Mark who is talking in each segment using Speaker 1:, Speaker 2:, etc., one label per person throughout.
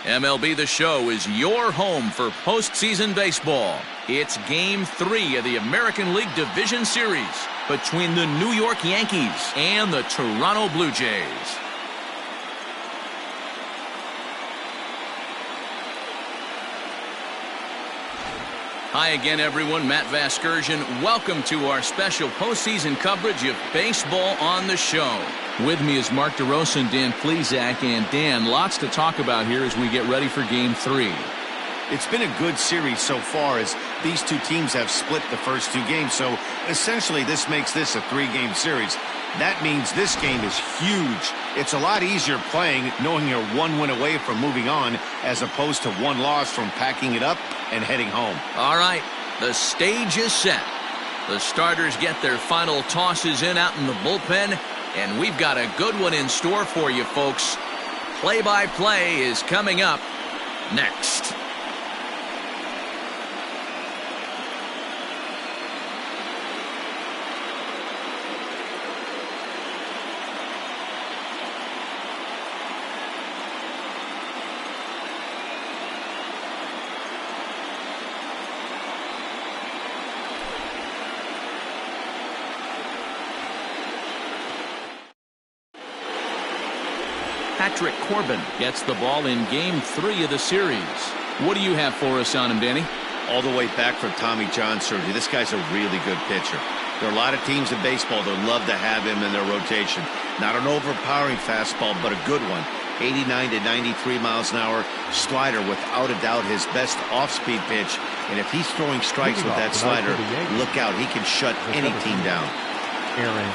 Speaker 1: MLB The Show is your home for postseason baseball. It's Game 3 of the American League Division Series between the New York Yankees and the Toronto Blue Jays. Hi again, everyone. Matt Vasgersian. Welcome to our special postseason coverage of Baseball on the Show. With me is Mark DeRosa and Dan Plesac. And Dan, lots to talk about here as we get ready for Game 3.
Speaker 2: It's been a good series so far as these two teams have split the first two games. So essentially this makes this a three-game series. That means this game is huge. It's a lot easier playing knowing you're one win away from moving on as opposed to one loss from packing it up and heading home.
Speaker 1: All right, the stage is set. The starters get their final tosses in out in the bullpen, and we've got a good one in store for you, folks. Play-by-play is coming up next. Patrick Corbin gets the ball in Game 3 of the series. What do you have for us on him, Danny?
Speaker 2: All the way back from Tommy John surgery. This guy's a really good pitcher. There are a lot of teams in baseball that would love to have him in their rotation. Not an overpowering fastball, but a good one. 89 to 93 miles an hour slider, without a doubt his best off-speed pitch. And if he's throwing strikes with that slider, look out. He can shut any team down.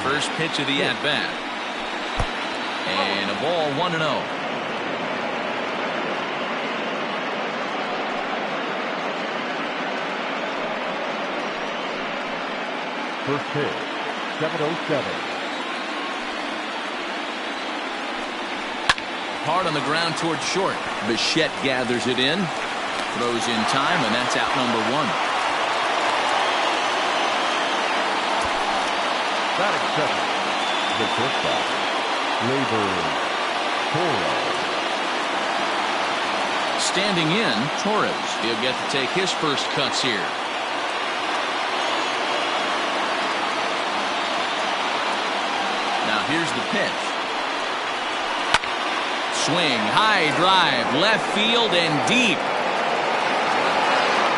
Speaker 1: First pitch of the at-bat. And a ball 1-0.
Speaker 3: First pitch, 7:07.
Speaker 1: Hard on the ground toward short. Bichette gathers it in. Throws in time, and that's out number 1.
Speaker 3: Batting second, the shortstop, Torres.
Speaker 1: Standing in, Torres. He'll get to take his first cuts here. Now here's the pitch. Swing, high drive, left field and deep.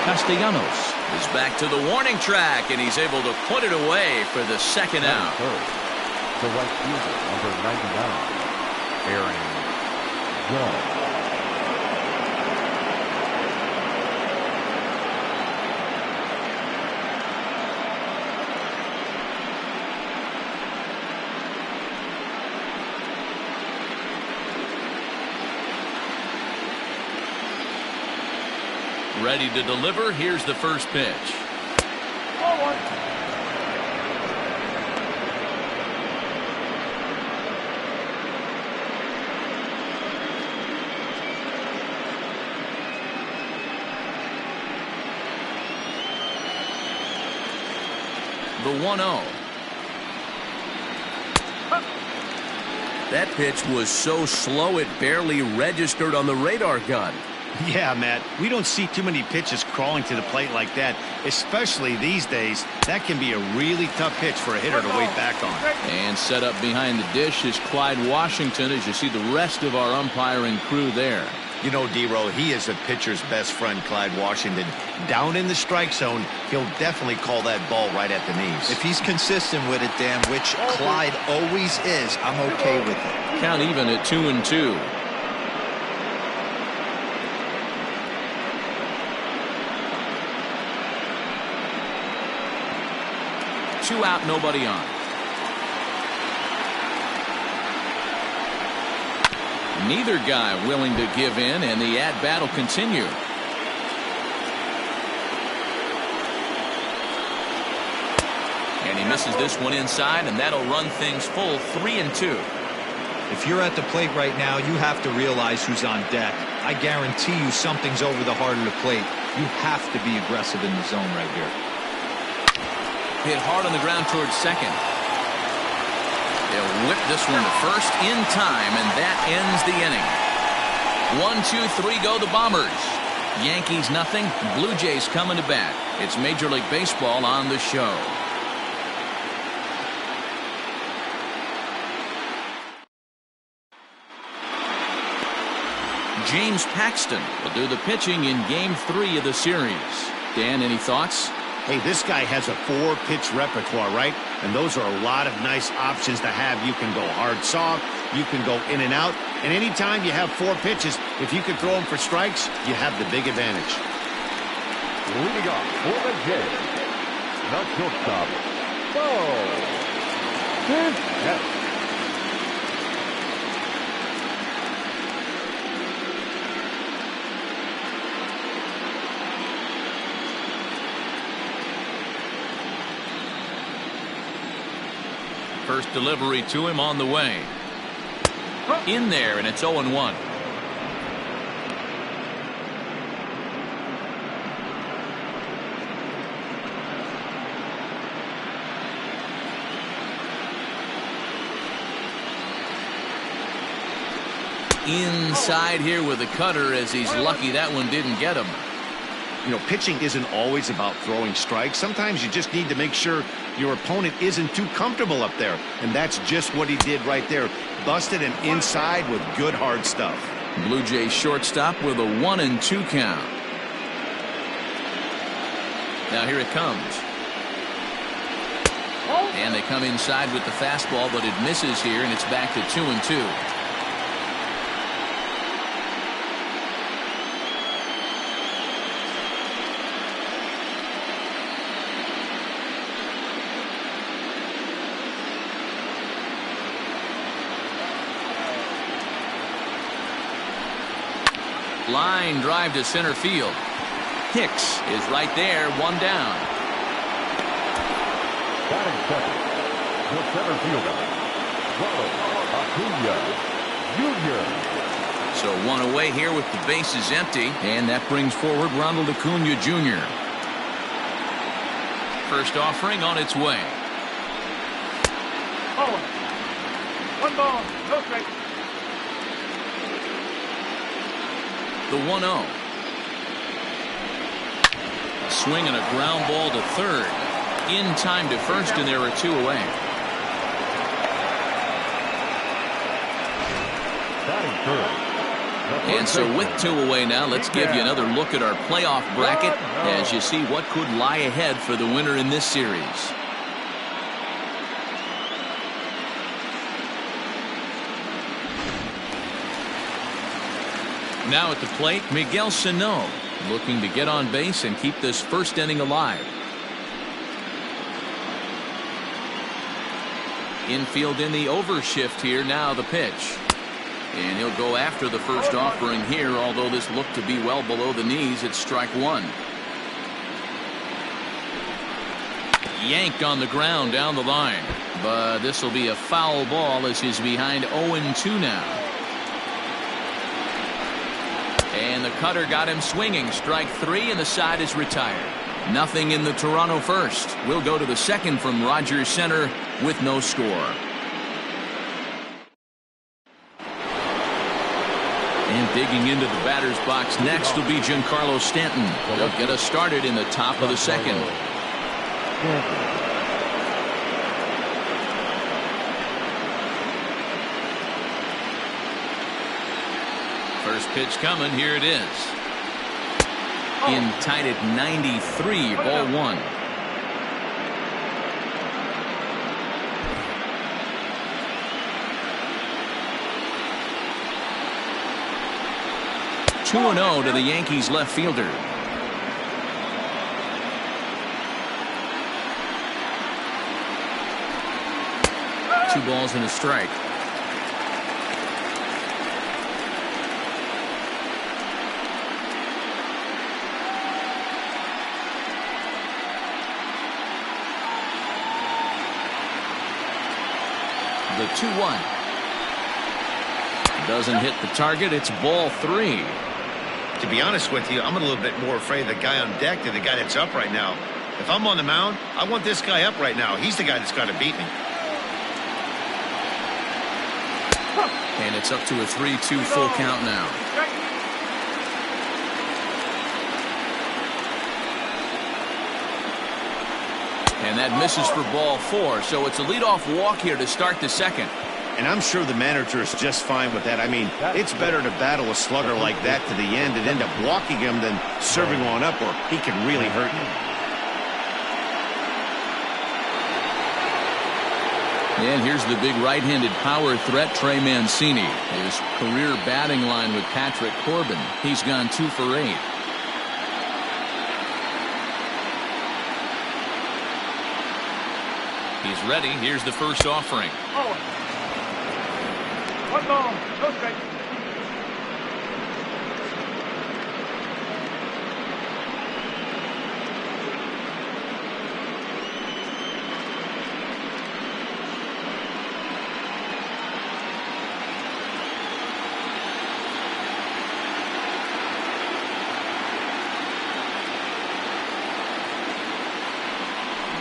Speaker 1: Castellanos is back to the warning track, and he's able to put it away for the second out.
Speaker 3: The right fielder, number 99, Aaron Judge.
Speaker 1: Ready to deliver. Here's the first pitch. The 1-0. That pitch was so slow it barely registered on the radar gun.
Speaker 2: Yeah, Matt, we don't see too many pitches crawling to the plate like that, especially these days. That can be a really tough pitch for a hitter to wait back on.
Speaker 1: And set up behind the dish is Clyde Washington, as you see the rest of our umpiring crew there.
Speaker 2: You know, D-Row, he is a pitcher's best friend, Clyde Washington. Down in the strike zone, he'll definitely call that ball right at the knees.
Speaker 4: If he's consistent with it, Dan, which Clyde always is, I'm okay with it.
Speaker 1: Count even at 2-2. Two out, nobody on. Neither guy willing to give in, and the at-bat will continue. And he misses this one inside, and that'll run things full 3-2.
Speaker 4: If you're at the plate right now, you have to realize who's on deck. I guarantee you something's over the heart of the plate. You have to be aggressive in the zone right here.
Speaker 1: Hit hard on the ground towards second. They'll whip this one to first in time, and that ends the inning. 1, 2, 3 go the Bombers. Yankees nothing. Blue Jays coming to bat. It's Major League Baseball on the show. James Paxton will do the pitching in Game 3 of the series. Dan, any thoughts?
Speaker 2: Hey, this guy has a 4-pitch repertoire, right? And those are a lot of nice options to have. You can go hard, soft. You can go in and out. And anytime you have 4 pitches, if you can throw them for strikes, you have the big advantage.
Speaker 3: Leading off for the Jays, the shortstop, Bo.
Speaker 1: First delivery to him on the way. In there, and it's 0-1. Inside here with a cutter, as he's lucky that one didn't get him.
Speaker 2: You know, pitching isn't always about throwing strikes. Sometimes you just need to make sure your opponent isn't too comfortable up there. And that's just what he did right there. Busted him inside with good hard stuff.
Speaker 1: Blue Jays shortstop with a 1-2 count. Now here it comes. And they come inside with the fastball, but it misses here, and it's back to 2-2. Line drive to center field. Hicks is right there, 1 down.
Speaker 3: Batting second, the center fielder, Ronald Acuna Jr.
Speaker 1: So 1 away here with the bases empty, and that brings forward Ronald Acuna Jr. First offering on its way.
Speaker 5: 1 ball, no strike.
Speaker 1: The 1-0. Swing and a ground ball to third. In time to first, and there are 2 away.
Speaker 3: Batting third.
Speaker 1: And so with 2 away now, let's give you another look at our playoff bracket as you see what could lie ahead for the winner in this series. Now at the plate, Miguel Sano, looking to get on base and keep this first inning alive. Infield in the overshift here. Now the pitch. And he'll go after the first offering here, although this looked to be well below the knees. It's strike 1. Yanked on the ground down the line. But this will be a foul ball as he's behind 0-2 now. And the cutter got him swinging. Strike 3, and the side is retired. Nothing in the Toronto first. We'll go to the second from Rogers Center with no score. And digging into the batter's box next will be Giancarlo Stanton. They'll get us started in the top of the second. First pitch coming. Here it is. In tight at 93, ball 1. Two 2-0 to the Yankees left fielder. Two balls and a strike. The 2-1. Doesn't hit the target. It's ball 3.
Speaker 2: To be honest with you, I'm a little bit more afraid of the guy on deck than the guy that's up right now. If I'm on the mound, I want this guy up right now. He's the guy that's got to beat me.
Speaker 1: And it's up to a 3-2 full count now. And that misses for ball 4, so it's a leadoff walk here to start the second.
Speaker 2: And I'm sure the manager is just fine with that. I mean, it's better to battle a slugger like that to the end and end up walking him than serving one up, or he can really hurt you.
Speaker 1: And here's the big right-handed power threat, Trey Mancini. His career batting line with Patrick Corbin. He's gone 2 for 8. He's ready. Here's the first offering.
Speaker 5: Oh. 1 ball, no strikes.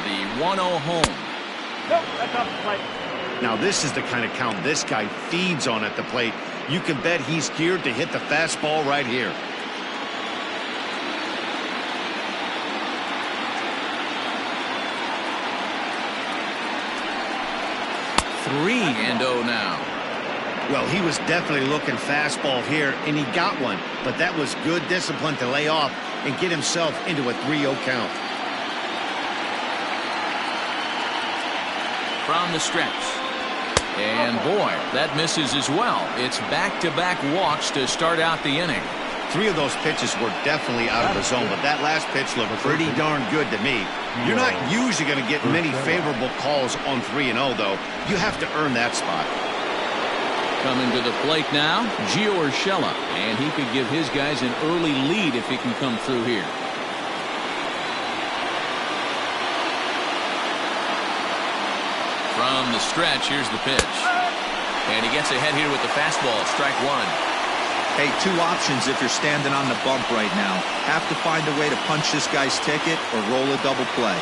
Speaker 1: The 1-0 home.
Speaker 5: Nope, that's off the plate.
Speaker 2: Now this is the kind of count this guy feeds on at the plate. You can bet he's geared to hit the fastball right here.
Speaker 1: 3-0 now.
Speaker 2: Well, he was definitely looking fastball here, and he got one. But that was good discipline to lay off and get himself into a 3-0 count.
Speaker 1: From the stretch. And boy, that misses as well. It's back-to-back walks to start out the inning.
Speaker 2: 3 of those pitches were definitely out of the zone, but that last pitch looked pretty darn good to me. You're not usually going to get many favorable calls on 3-0, though. You have to earn that spot.
Speaker 1: Coming to the plate now, Gio Urshela, and he could give his guys an early lead if he can come through here. From the stretch, here's the pitch. And he gets ahead here with the fastball, strike 1.
Speaker 4: Hey, 2 options if you're standing on the bump right now. Have to find a way to punch this guy's ticket or roll a double play.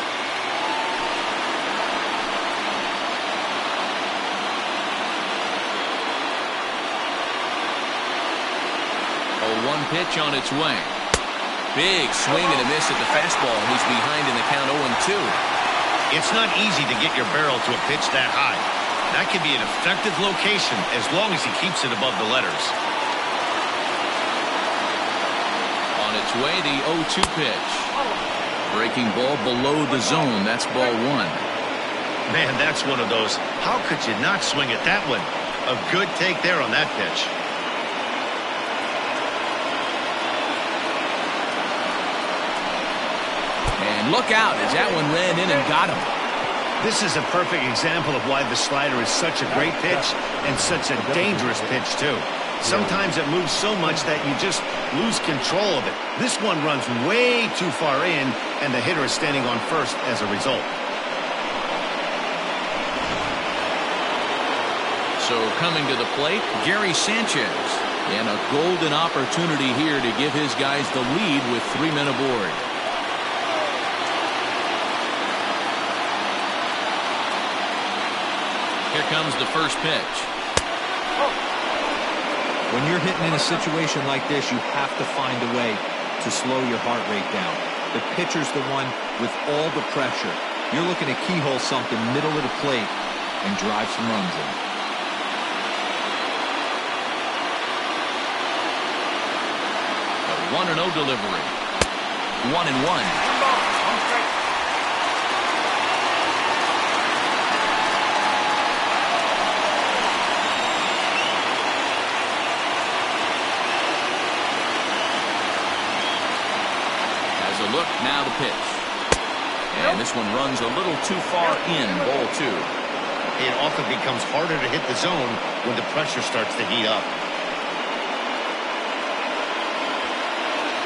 Speaker 1: Oh, 1 pitch on its way. Big swing and a miss at the fastball. He's behind in the count 0-2.
Speaker 2: It's not easy to get your barrel to a pitch that high. That can be an effective location as long as he keeps it above the letters.
Speaker 1: On its way, the 0-2 pitch. Breaking ball below the zone. That's ball 1.
Speaker 2: Man, that's one of those. How could you not swing at that one? A good take there on that pitch.
Speaker 1: And look out as that one ran in and got him.
Speaker 2: This is a perfect example of why the slider is such a great pitch and such a dangerous pitch, too. Sometimes it moves so much that you just lose control of it. This one runs way too far in, and the hitter is standing on first as a result.
Speaker 1: So coming to the plate, Gary Sanchez. And a golden opportunity here to give his guys the lead with 3 men aboard. Here comes the first pitch.
Speaker 4: When you're hitting in a situation like this, you have to find a way to slow your heart rate down. The pitcher's the one with all the pressure. You're looking to keyhole something middle of the plate and drive some runs in.
Speaker 1: A 1-0 delivery. 1-1.
Speaker 5: 1 ball, 1 strike.
Speaker 1: Look, now the pitch. And this one runs a little too far in, ball 2.
Speaker 2: It often becomes harder to hit the zone when the pressure starts to heat up.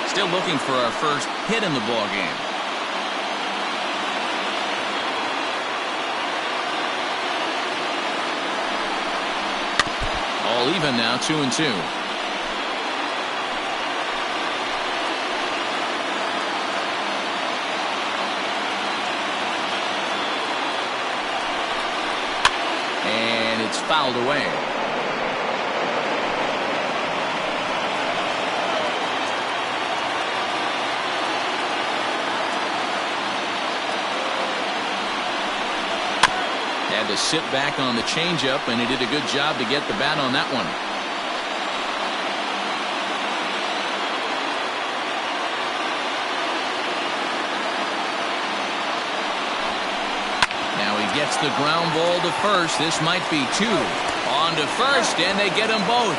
Speaker 1: Still looking for our first hit in the ball game. All even now, 2-2. It's fouled away. had to sit back on the changeup, and he did a good job to get the bat on that one. Now he gets the ground ball to first. This might be two. On to first, and they get them both.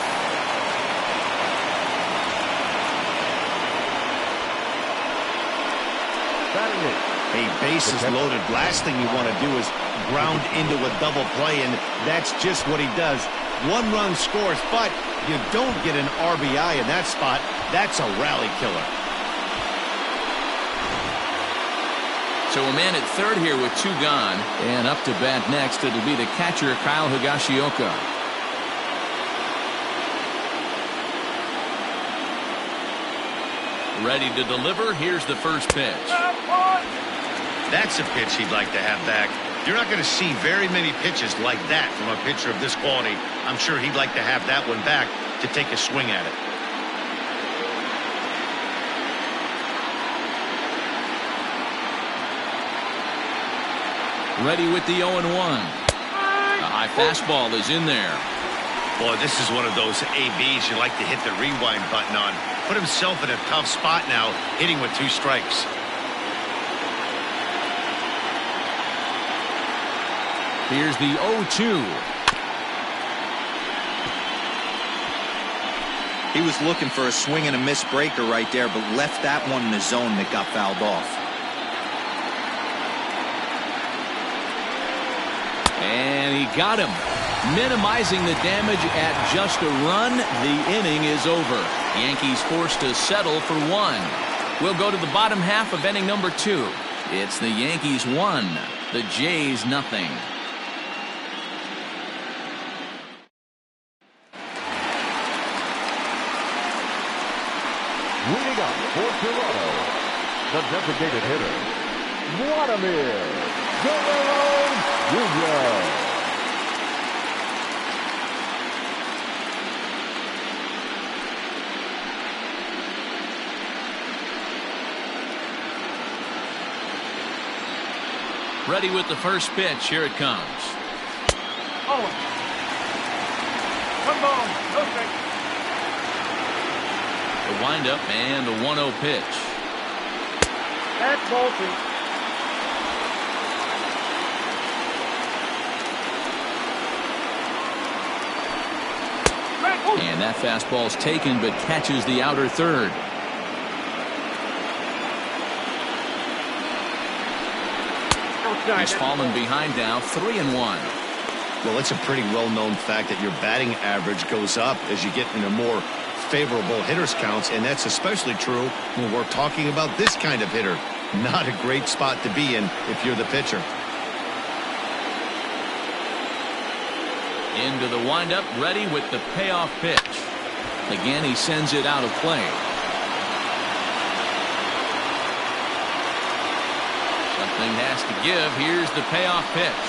Speaker 2: Hey, bases loaded. Last thing you want to do is ground into a double play, and that's just what he does. One run scores, but you don't get an RBI in that spot. That's a rally killer.
Speaker 1: So a man at third here with two gone, and up to bat next it'll be the catcher Kyle Higashioka. Ready to deliver. Here's the first pitch.
Speaker 2: That's a pitch he'd like to have back. You're not going to see very many pitches like that from a pitcher of this quality. I'm sure he'd like to have that one back to take a swing at it.
Speaker 1: Ready with the 0-1. A high fastball is in there.
Speaker 2: Boy, this is one of those ABs you like to hit the rewind button on. Put himself in a tough spot now, hitting with 2 strikes.
Speaker 1: Here's the 0-2.
Speaker 4: He was looking for a swing and a miss breaker right there, but left that one in the zone that got fouled off.
Speaker 1: And he got him. Minimizing the damage at just a run. The inning is over. Yankees forced to settle for 1. We'll go to the bottom half of inning number 2. It's the Yankees 1, the Jays nothing.
Speaker 3: Leading up for Toronto, the designated hitter, Vladimir Guerrero Jr.
Speaker 1: Ready with the first pitch. Here it comes.
Speaker 5: Oh. 1 ball, no strike.
Speaker 1: The windup and the 1-0 pitch.
Speaker 5: That's ball 2.
Speaker 1: And that fastball's taken but catches the outer third. He's fallen behind now, 3-1.
Speaker 2: Well, it's a pretty well-known fact that your batting average goes up as you get into more favorable hitters counts, and that's especially true when we're talking about this kind of hitter. Not a great spot to be in if you're the pitcher.
Speaker 1: Into the windup, ready with the payoff pitch. Again, he sends it out of play. Something has to give. Here's the payoff pitch.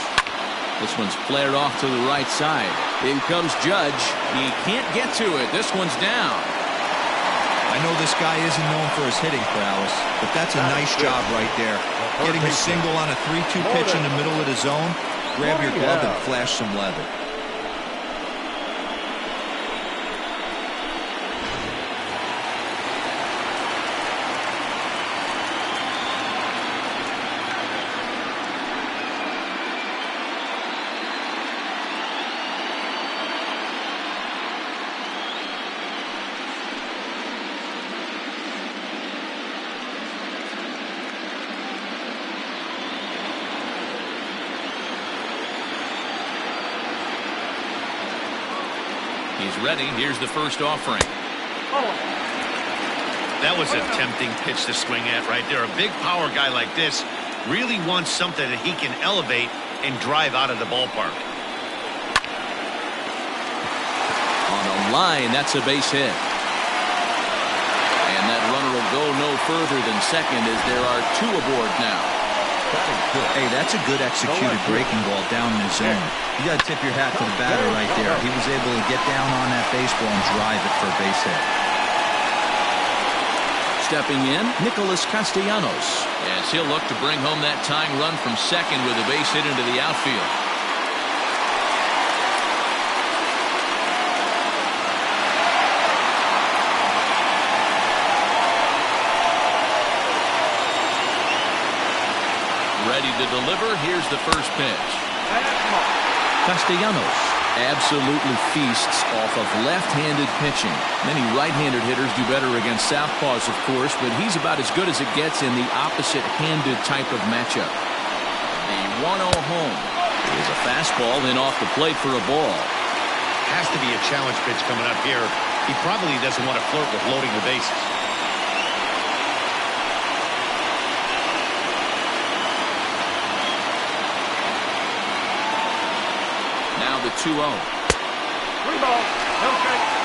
Speaker 1: This one's flared off to the right side. In comes Judge. He can't get to it. This one's down.
Speaker 4: I know this guy isn't known for his hitting prowess, but that's a nice job right there. Getting a single on a 3-2 pitch in the middle of the zone. Grab your glove and flash some leather.
Speaker 1: He's ready. Here's the first offering.
Speaker 2: That was a tempting pitch to swing at right there. A big power guy like this really wants something that he can elevate and drive out of the ballpark.
Speaker 1: On a line, that's a base hit. And that runner will go no further than second as there are 2 aboard now.
Speaker 4: Hey, that's a good executed breaking ball down in the zone. You got to tip your hat to the batter right there. He was able to get down on that baseball and drive it for a base hit.
Speaker 1: Stepping in, Nicholas Castellanos, as he'll look to bring home that tying run from second with a base hit into the outfield. deliver. Here's the first pitch.
Speaker 4: Castellanos.
Speaker 1: Absolutely feasts off of left-handed pitching. Many right-handed hitters do better against southpaws, of course, but he's about as good as it gets in the opposite-handed type of matchup. The 1-0 home is a fastball in off the plate for a ball.
Speaker 2: Has to be a challenge pitch coming up here. He probably doesn't want to flirt with loading the bases.
Speaker 1: Now the 2-0.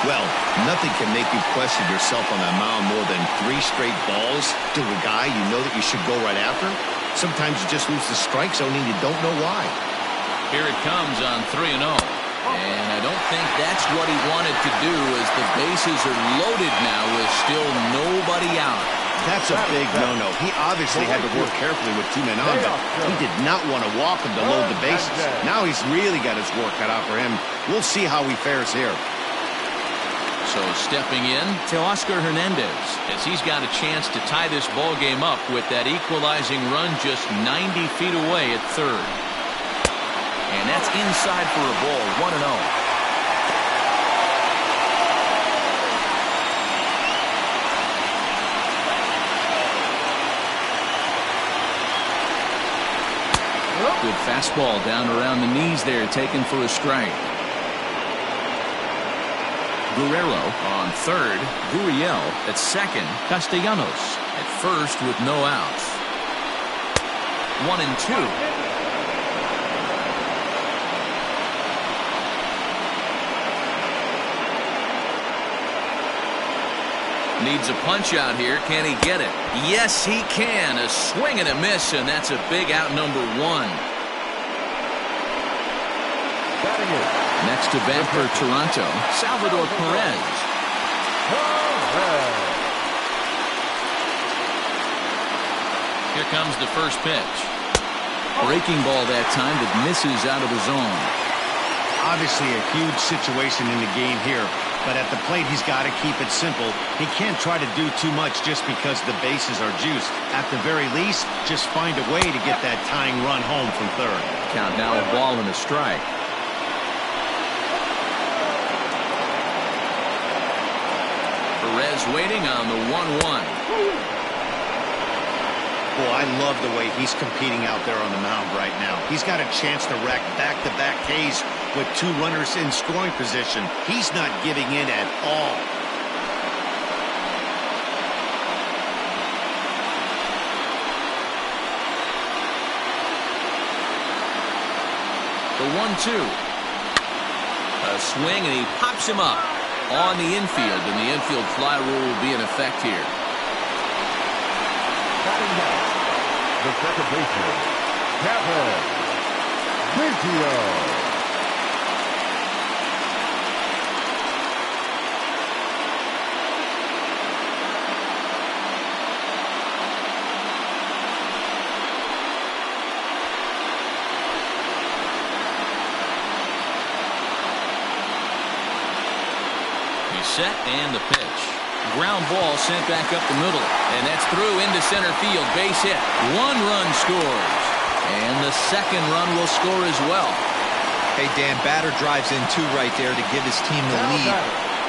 Speaker 2: Well, nothing can make you question yourself on that mound more than 3 straight balls to a guy you know that you should go right after. Sometimes you just lose the strike zone and you don't know why.
Speaker 1: Here it comes on 3-0. And I don't think that's what he wanted to do, as the bases are loaded now with still nobody out.
Speaker 2: That's a big no-no. He obviously had to work carefully with 2 men on, but he did not want to walk him to load the bases. Now he's really got his work cut out for him. We'll see how he fares here.
Speaker 1: So stepping in, Teoscar Hernandez, as he's got a chance to tie this ball game up with that equalizing run just 90 feet away at third. And that's inside for a ball, 1-0. Good fastball down around the knees there, taken for a strike. Guerrero on third, Gurriel at second, Castellanos at first with no outs. 1-2. Needs a punch out here. Can he get it? Yes, he can. A swing and a miss, and that's a big out, number 1. Next to bat for Toronto, Salvador Perez. Here comes the first pitch. Breaking ball that time that misses out of the zone.
Speaker 2: Obviously a huge situation in the game here, but at the plate he's got to keep it simple. He can't try to do too much just because the bases are juiced. At the very least, just find a way to get that tying run home from third.
Speaker 1: Count now, a ball and a strike. Perez waiting on the 1-1.
Speaker 2: Boy, I love the way he's competing out there on the mound right now. He's got a chance to rack back-to-back Ks with 2 runners in scoring position. He's not giving in at all.
Speaker 1: The 1-2. A swing, and he pops him up on the infield, and the infield fly rule will be in effect here.
Speaker 3: The second baseman, Kevin Biggio.
Speaker 1: Set and the pitch. Ground ball sent back up the middle, and that's through into center field. Base hit. 1 run scores, and the second run will score as well.
Speaker 4: Hey, Dan, batter drives in 2 right there to give his team the lead.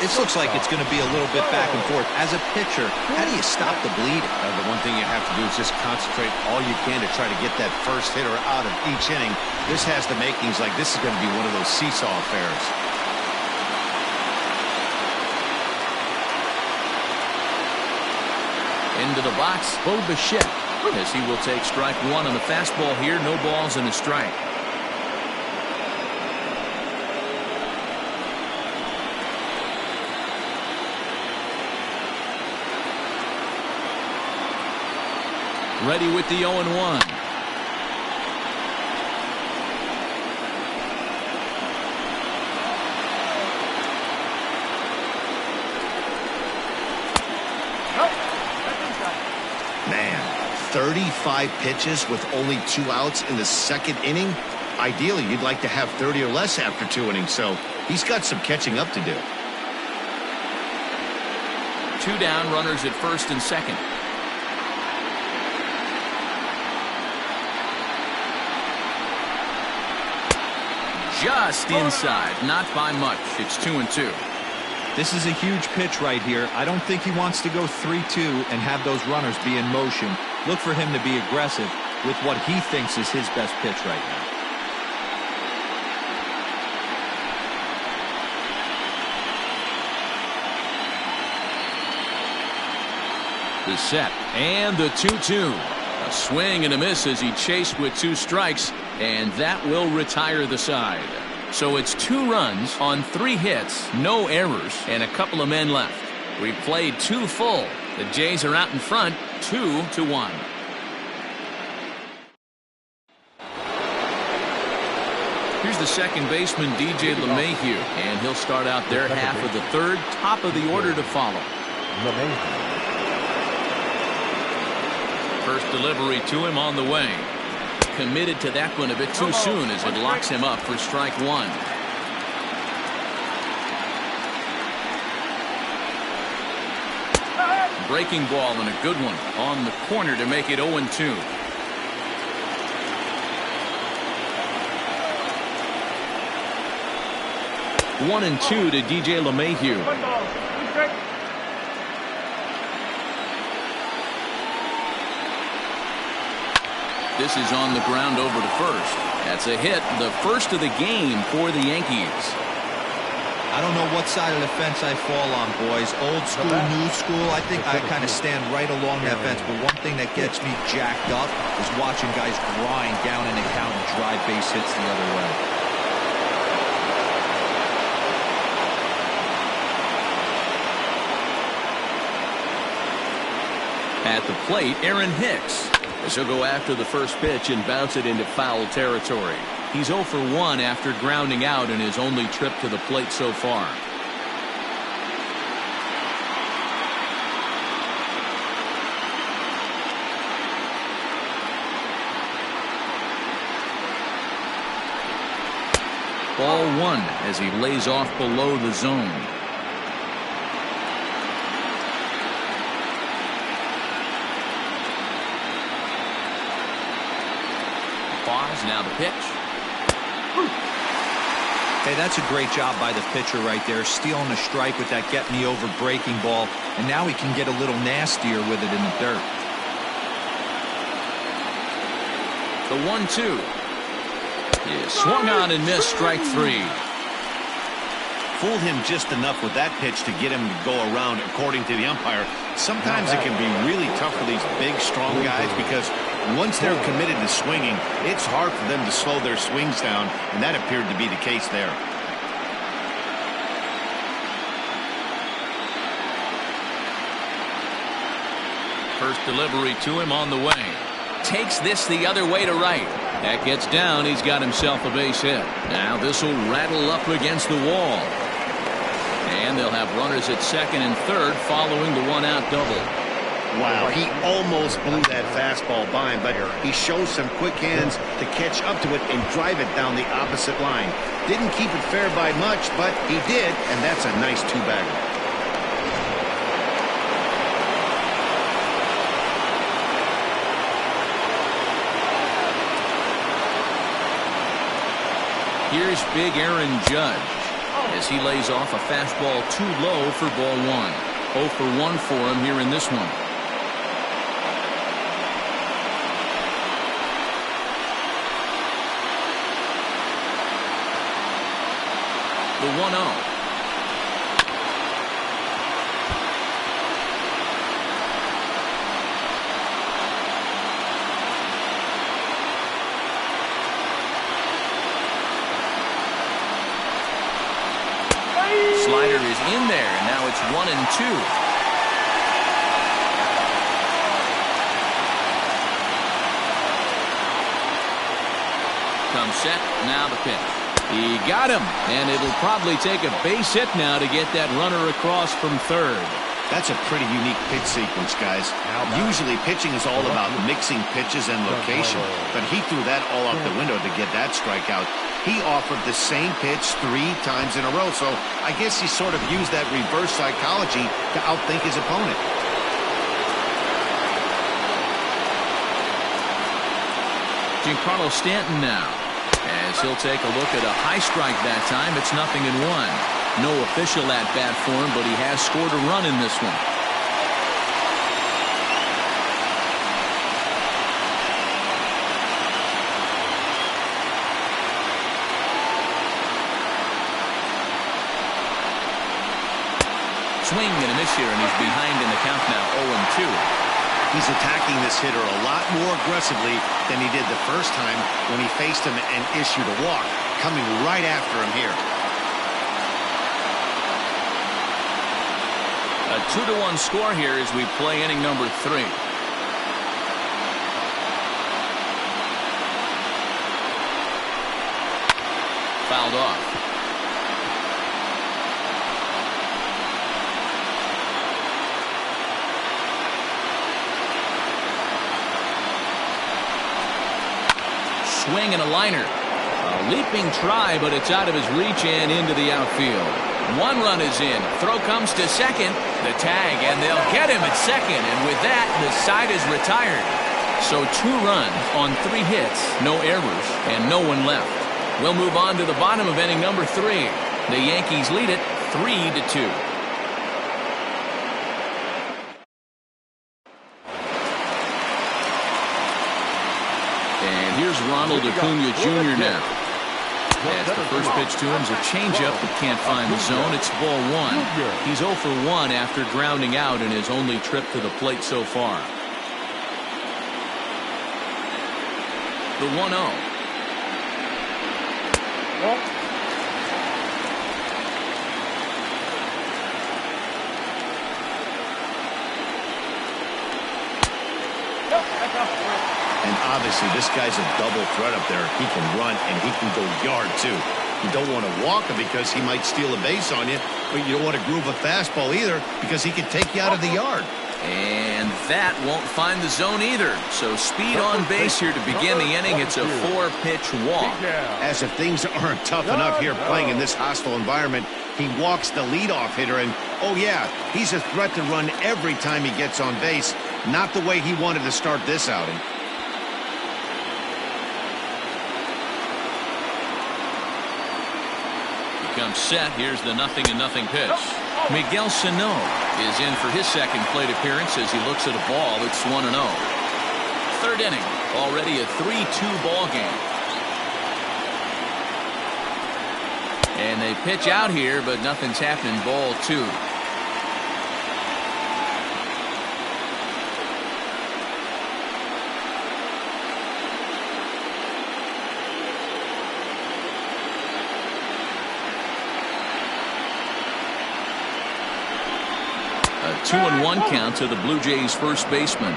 Speaker 4: This looks like it's going to be a little bit back and forth. As a pitcher, how do you stop the bleeding?
Speaker 2: The one thing you have to do is just concentrate all you can to try to get that first hitter out of each inning. This has the makings like this is going to be one of those seesaw affairs.
Speaker 1: Into the box, Bo Bichette, as he will take strike 1 on the fastball here. No balls and a strike. Ready with the 0-1.
Speaker 2: Man, 35 pitches with only 2 outs in the second inning. Ideally, you'd like to have 30 or less after 2 innings, so he's got some catching up to do.
Speaker 1: 2 down, runners at first and second. just inside. Not by much. It's 2-2.
Speaker 4: This is a huge pitch right here. I don't think he wants to go 3-2 and have those runners be in motion. Look for him to be aggressive with what he thinks is his best pitch right now.
Speaker 1: The set and the 2-2. A swing and a miss as he chased with 2 strikes, and that will retire the side. So it's 2 runs on 3 hits, no errors, and a couple of men left. We've played 2 full. The Jays are out in front, 2-1. Here's the second baseman, DJ LeMahieu, and he'll start out their half of the third, top of the order to follow. First delivery to him on the way. Committed to that one a bit too soon as it locks him up for strike 1. Breaking ball and a good one on the corner to make it 0-2. One and 2 to DJ LeMahieu. This is on the ground over to first. That's a hit, the first of the game for the Yankees.
Speaker 4: I don't know what side of the fence I fall on, boys. Old school, new school. I think I kind of stand right along that fence. But one thing that gets me jacked up is watching guys grind down in the count and drive base hits the other way.
Speaker 1: At the plate, Aaron Hicks. As he'll go after the first pitch and bounce it into foul territory. He's 0 for 1 after grounding out in his only trip to the plate so far. Ball 1 as he lays off below the zone. Now the pitch.
Speaker 4: Hey, that's a great job by the pitcher right there, stealing a strike with that get-me-over breaking ball, and now he can get a little nastier with it in the dirt.
Speaker 1: The 1-2 is swung on and missed, strike 3.
Speaker 2: Fooled him just enough with that pitch to get him to go around, according to the umpire. Sometimes it can be really tough for these big, strong guys because once they're committed to swinging, it's hard for them to slow their swings down, and that appeared to be the case there.
Speaker 1: First delivery to him on the way. Takes this the other way to right. That gets down. He's got himself a base hit. Now this will rattle up against the wall. And they'll have runners at second and third following the one-out double.
Speaker 2: Wow, he almost blew that fastball by him, but he shows some quick hands to catch up to it and drive it down the opposite line. Didn't keep it fair by much, but he did, and that's a nice 2-bagger.
Speaker 1: Here's big Aaron Judge as he lays off a fastball too low for ball 1. 0 for 1 for him here in this one. The 1-0. Slider is in there, and now it's 1-2. Comes set, now the pitch. He got him, and it'll probably take a base hit now to get that runner across from third.
Speaker 2: That's a pretty unique pitch sequence, guys. Usually pitching is all about mixing pitches and location, but he threw that all out the window to get that strikeout. He offered the same pitch 3 times in a row, so I guess he sort of used that reverse psychology to outthink his opponent.
Speaker 1: Giancarlo Stanton now. As he'll take a look at a high strike that time. It's 0-1. No official at bat for him, but he has scored a run in this one. Swing and a miss here, and he's behind in the count now, 0-2.
Speaker 2: He's attacking this hitter a lot more aggressively than he did the first time when he faced him and issued a walk, coming right after him here.
Speaker 1: A 2-1 score here as we play inning number 3. Fouled off. Swing and a liner. A leaping try, but it's out of his reach and into the outfield. 1 run is in. Throw comes to second. The tag, and they'll get him at second. And with that, the side is retired. So 2 runs on 3 hits, no errors, and no one left. We'll move on to the bottom of inning number 3. The Yankees lead it 3-2. And here's Ronald Acuna Jr. now. As the first pitch to him is a changeup that can't find the zone. It's ball 1. He's 0 for 1 after grounding out in his only trip to the plate so far. The 1-0.
Speaker 2: And obviously this guy's a double threat up there. He can run and he can go yard too. You don't want to walk him because he might steal a base on you, but you don't want to groove a fastball either because he can take you out of the yard.
Speaker 1: And that won't find the zone either. So speed on base here to begin the inning. It's a 4-pitch walk.
Speaker 2: As if things aren't tough enough here playing in this hostile environment, he walks the leadoff hitter, and oh yeah, he's a threat to run every time he gets on base. Not the way he wanted to start this outing.
Speaker 1: Comes set. Here's the 0-0 pitch. Miguel Sano is in for his second plate appearance as he looks at a ball. It's 1-0. Third inning. Already a 3-2 ball game. And they pitch out here, but nothing's happening. Ball 2. A 2-1 count to the Blue Jays first baseman.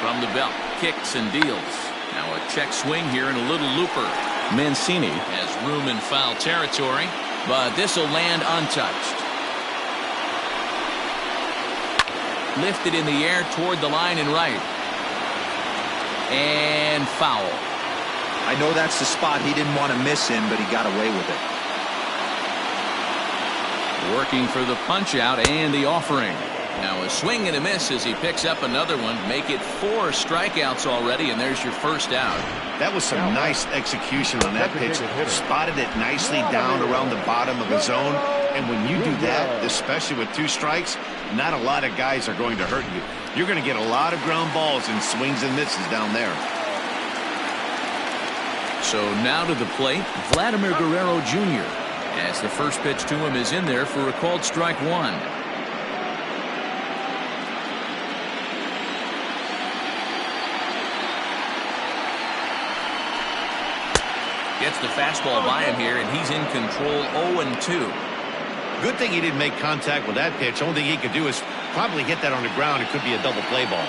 Speaker 1: From the belt, kicks and deals. Now a check swing here and a little looper. Mancini has room in foul territory, but this will land untouched. Lifted in the air toward the line and right. And foul.
Speaker 4: I know that's the spot he didn't want to miss in, but he got away with it.
Speaker 1: Working for the punch out and the offering. Now a swing and a miss as he picks up another one. Make it 4 strikeouts already, and there's your first out.
Speaker 2: That was some nice execution on that pitch. Spotted it nicely down around the bottom of the zone. And when you do that, especially with 2 strikes, not a lot of guys are going to hurt you. You're going to get a lot of ground balls and swings and misses down there.
Speaker 1: So now to the plate, Vladimir Guerrero Jr. as the first pitch to him is in there for a called strike 1. Gets the fastball by him here, and he's in control. 0-2.
Speaker 2: Good thing he didn't make contact with that pitch. Only thing he could do is probably hit that on the ground. It could be a double play ball.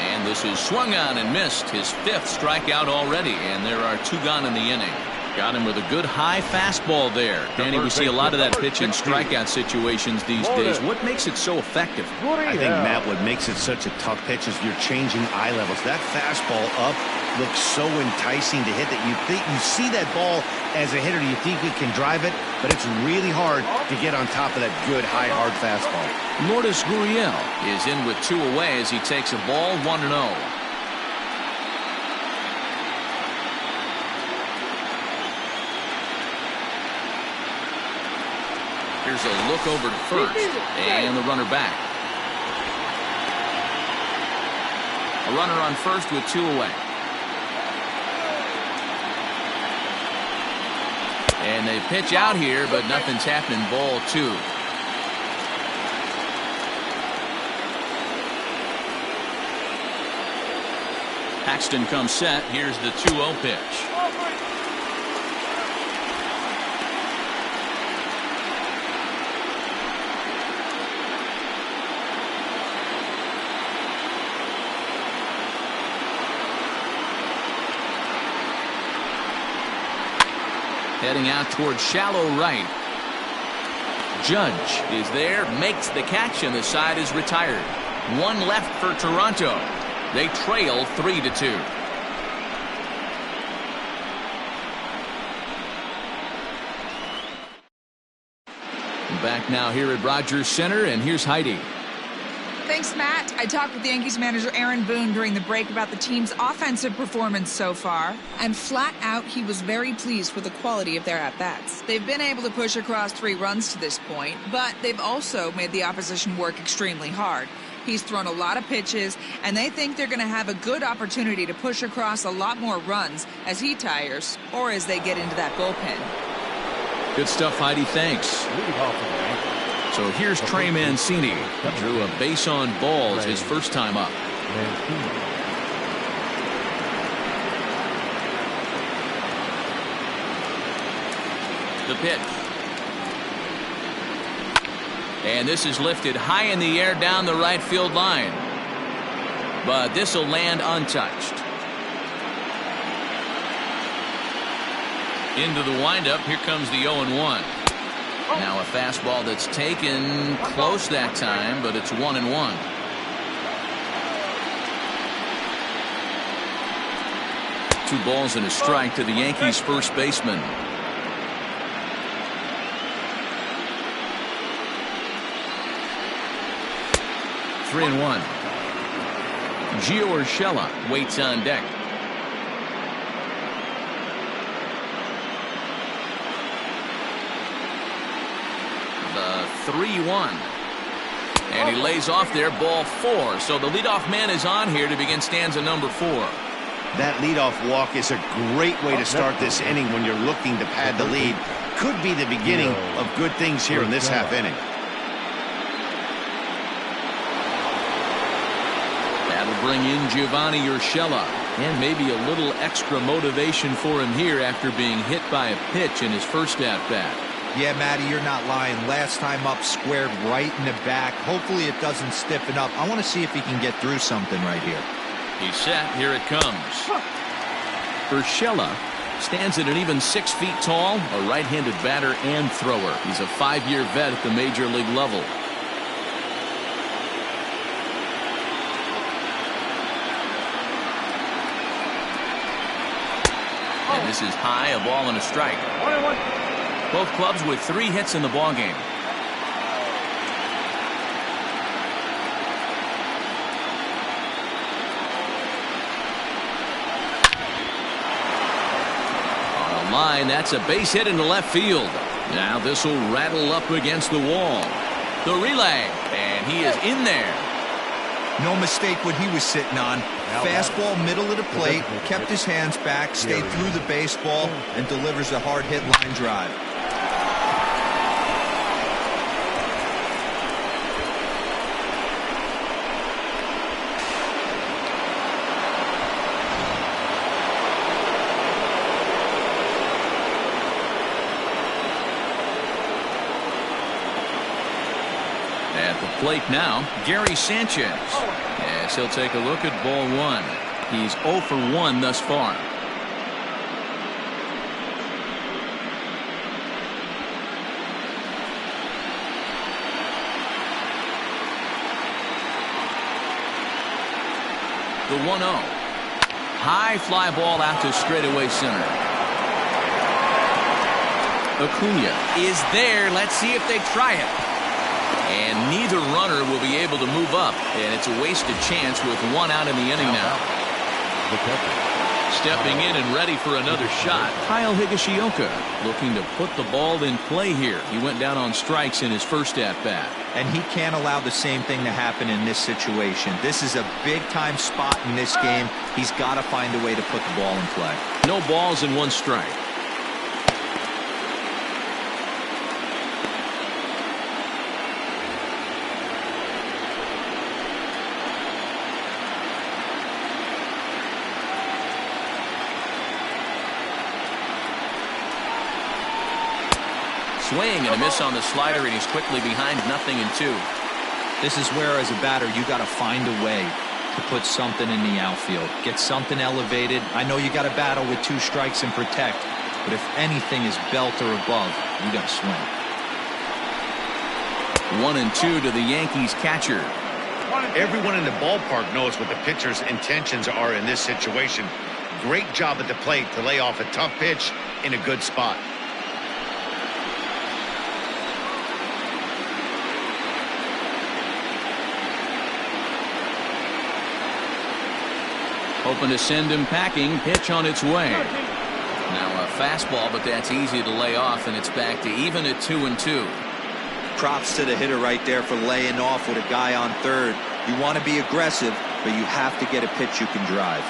Speaker 1: And this is swung on and missed. His 5th strikeout already, and there are 2 gone in the inning. Got him with a good high fastball there. Danny, we see a lot of that pitch in strikeout situations these days. What makes it so effective?
Speaker 2: I think, Matt, what makes it such a tough pitch is you're changing eye levels. That fastball up looks so enticing to hit that you see that ball as a hitter, you think you can drive it, but it's really hard to get on top of that good, high, hard fastball.
Speaker 1: Lourdes Gurriel is in with 2 away as he takes a ball 1-0. Here's a look over to first, and the runner back. A runner on first with 2 away. And they pitch out here, but nothing's happening. Ball 2. Paxton comes set. Here's the 2-0 pitch. Heading out towards shallow right. Judge is there, makes the catch, and the side is retired. 1 left for Toronto. They trail 3-2. Back now here at Rogers Center, and here's Heidi.
Speaker 6: Thanks, Matt. I talked with Yankees manager Aaron Boone during the break about the team's offensive performance so far, and flat out he was very pleased with the quality of their at-bats. They've been able to push across 3 runs to this point, but they've also made the opposition work extremely hard. He's thrown a lot of pitches, and they think they're going to have a good opportunity to push across a lot more runs as he tires or as they get into that bullpen.
Speaker 1: Good stuff, Heidi. Thanks. So here's Trey Mancini. He drew a base on balls his first time up. The pitch. And this is lifted high in the air down the right field line. But this will land untouched. Into the windup. Here comes the 0-1. Now a fastball that's taken close that time, but it's 1-1. Two balls and a strike to the Yankees first baseman. Three and 1. Gio Urshela waits on deck. The 3-1. And he lays off there, ball 4. So the leadoff man is on here to begin stanza number 4.
Speaker 2: That leadoff walk is a great way to start this inning when you're looking to pad the lead. Could be the beginning of good things here in this half inning.
Speaker 1: That'll bring in Giovanni Urshela. And maybe a little extra motivation for him here after being hit by a pitch in his first at-bat.
Speaker 4: Yeah, Matty, you're not lying. Last time up, squared right in the back. Hopefully it doesn't stiffen up. I want to see if he can get through something right here.
Speaker 1: He's set. Here it comes. Urshela stands at an even 6 feet tall, a right-handed batter and thrower. He's a 5-year vet at the major league level. And this is high, a ball and a strike.
Speaker 5: 1-1.
Speaker 1: Both clubs with 3 hits in the ballgame. On the line, that's a base hit into left field. Now this will rattle up against the wall. The relay, and he is in there.
Speaker 4: No mistake what he was sitting on. Fastball middle of the plate, kept his hands back, stayed through the baseball, and delivers a hard hit line drive.
Speaker 1: At the plate now, Gary Sanchez. Yes, he'll take a look at ball 1. He's 0 for 1 thus far. The 1-0. High fly ball out to straightaway center. Acuna is there. Let's see if they try it. And neither runner will be able to move up. And it's a wasted chance with one out in the inning now. Stepping in and ready for another shot, Kyle Higashioka looking to put the ball in play here. He went down on strikes in his first at-bat.
Speaker 4: And he can't allow the same thing to happen in this situation. This is a big-time spot in this game. He's got to find a way to put the ball in play.
Speaker 1: No balls and one strike. Swing and a miss on the slider, and he's quickly behind 0-2.
Speaker 4: This is where, as a batter, you got to find a way to put something in the outfield. Get something elevated. I know you got to battle with 2 strikes and protect, but if anything is belt or above, you got to swing.
Speaker 1: 1-2 to the Yankees catcher.
Speaker 2: Everyone in the ballpark knows what the pitcher's intentions are in this situation. Great job at the plate to lay off a tough pitch in a good spot.
Speaker 1: Hoping to send him packing. Pitch on its way. Now a fastball, but that's easy to lay off, and it's back to even at 2-2.
Speaker 4: Props to the hitter right there for laying off with a guy on third. You want to be aggressive, but you have to get a pitch you can drive.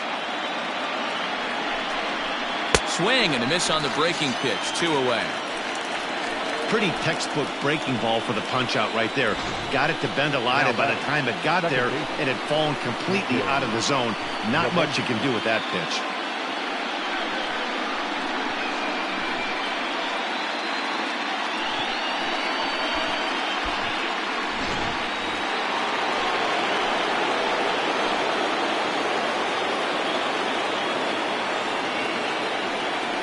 Speaker 1: Swing and a miss on the breaking pitch. 2 away.
Speaker 2: Pretty textbook breaking ball for the punch out right there. Got it to bend a line, and by the time it got there, it had fallen completely out of the zone. Not much you can do with that pitch.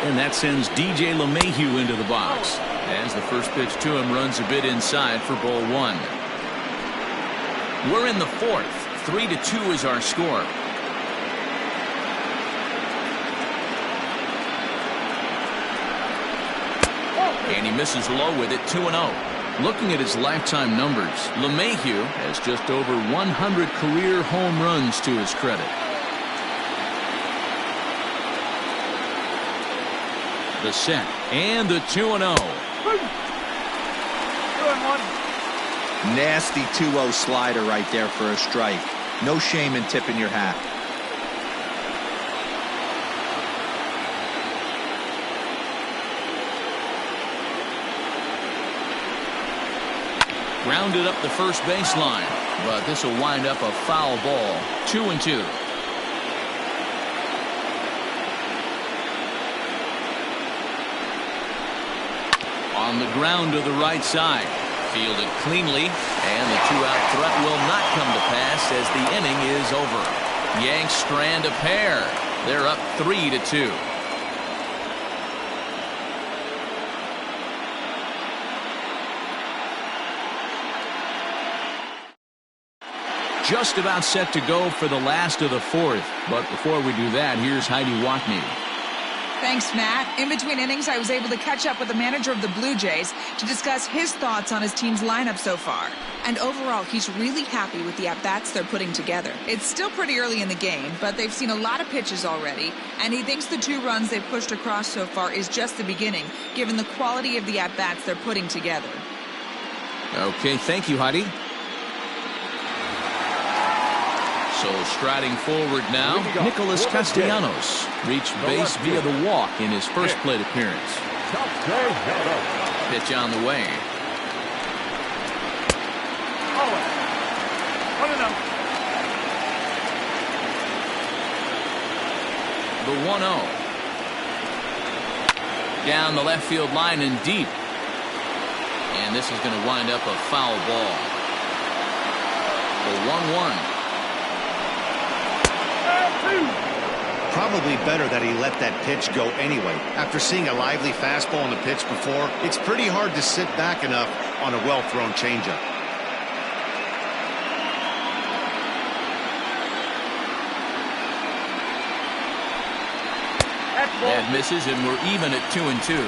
Speaker 1: And that sends DJ LeMahieu into the box. As the first pitch to him runs a bit inside for ball 1. We're in the 4th. 3-2 is our score. And he misses low with it. 2-0. Looking at his lifetime numbers, LeMahieu has just over 100 career home runs to his credit. The set and the 2-0.
Speaker 4: Nasty 2-0 slider right there for a strike. No shame in tipping your hat.
Speaker 1: Grounded up the first baseline, but this will wind up a foul ball. 2-2. On the ground to the right side. Fielded cleanly, and the 2-out threat will not come to pass as the inning is over. Yanks strand a pair. They're up 3-2. Just about set to go for the last of the 4th. But before we do that, here's Heidi Watney.
Speaker 6: Thanks, Matt. In between innings, I was able to catch up with the manager of the Blue Jays to discuss his thoughts on his team's lineup so far. And overall, he's really happy with the at-bats they're putting together. It's still pretty early in the game, but they've seen a lot of pitches already, and he thinks the 2 runs they've pushed across so far is just the beginning, given the quality of the at-bats they're putting together.
Speaker 1: Okay, thank you, Heidi. So striding forward now, Nicholas Castellanos reached base via the walk in his first plate appearance. Pitch on the way. The 1-0. Down the left field line and deep. And this is going to wind up a foul ball. The 1-1.
Speaker 2: Probably better that he let that pitch go anyway. After seeing a lively fastball on the pitch before, it's pretty hard to sit back enough on a well-thrown changeup.
Speaker 1: That misses, and we're even at 2-2.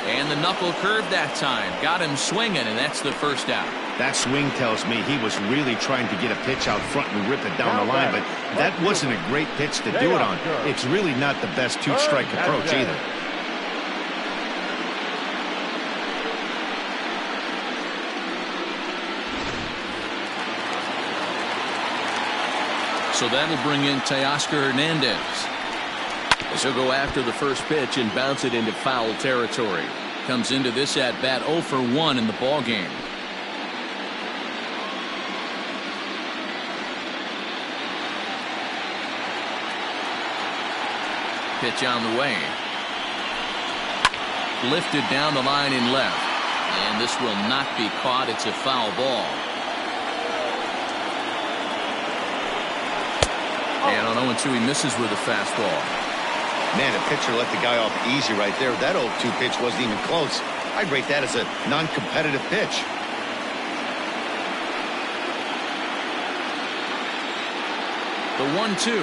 Speaker 1: And the knuckle curve that time. Got him swinging, and that's the first out.
Speaker 2: That swing tells me he was really trying to get a pitch out front and rip it down the line, but that wasn't a great pitch to do it on. It's really not the best two-strike approach either.
Speaker 1: So that'll bring in Teoscar Hernandez. As he'll go after the first pitch and bounce it into foul territory. Comes into this at-bat 0 for 1 in the ball game. Pitch on the way. Lifted down the line in left. And this will not be caught. It's a foul ball. And on 0-2, he misses with a fastball.
Speaker 2: Man, the pitcher let the guy off easy right there. That 0-2 pitch wasn't even close. I'd rate that as a non-competitive pitch.
Speaker 1: The 1-2.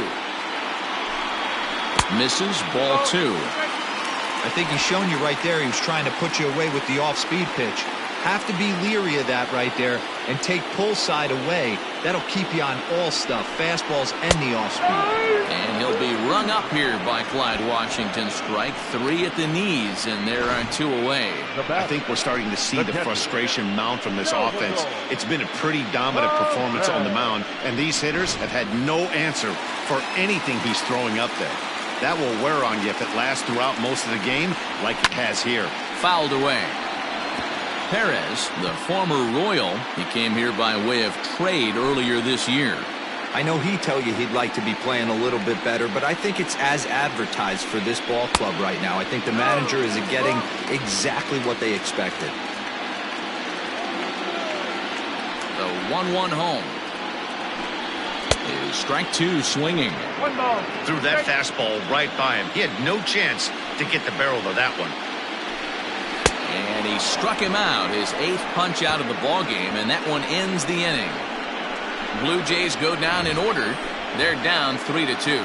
Speaker 1: Misses, ball 2.
Speaker 4: I think he's shown you right there he was trying to put you away with the off-speed pitch. Have to be leery of that right there and take pull side away. That'll keep you on all stuff, fastballs and the off-speed.
Speaker 1: And he'll be rung up here by Clyde Washington. Strike 3 at the knees, and there are 2 away.
Speaker 2: I think we're starting to see the frustration mount from this offense. It's been a pretty dominant performance on the mound, and these hitters have had no answer for anything he's throwing up there. That will wear on you if it lasts throughout most of the game like it has here.
Speaker 1: Fouled away. Perez, the former Royal, he came here by way of trade earlier this year.
Speaker 4: I know he'd tell you he'd like to be playing a little bit better, but I think it's as advertised for this ball club right now. I think the manager is getting exactly what they expected.
Speaker 1: The 1-1 home. Is strike 2 swinging.
Speaker 2: Threw that fastball right by him. He had no chance to get the barrel of that one.
Speaker 1: And he struck him out, his 8th punch out of the ball game, and that one ends the inning. Blue Jays go down in order. They're down 3-2.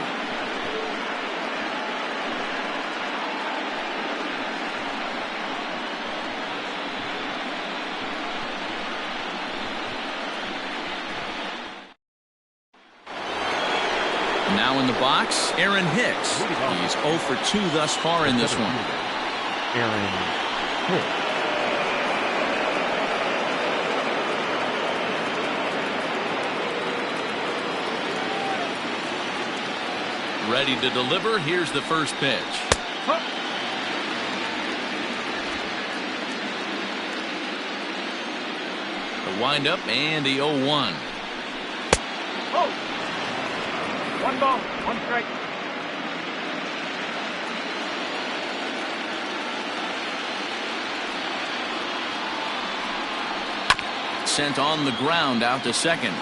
Speaker 1: Now in the box, Aaron Hicks. He's 0 for 2 thus far in this one.
Speaker 3: Aaron Hicks.
Speaker 1: Ready to deliver. Here's the first pitch. The windup and the 0-1.
Speaker 5: Oh. 1 ball, 1 strike.
Speaker 1: Sent on the ground out to second.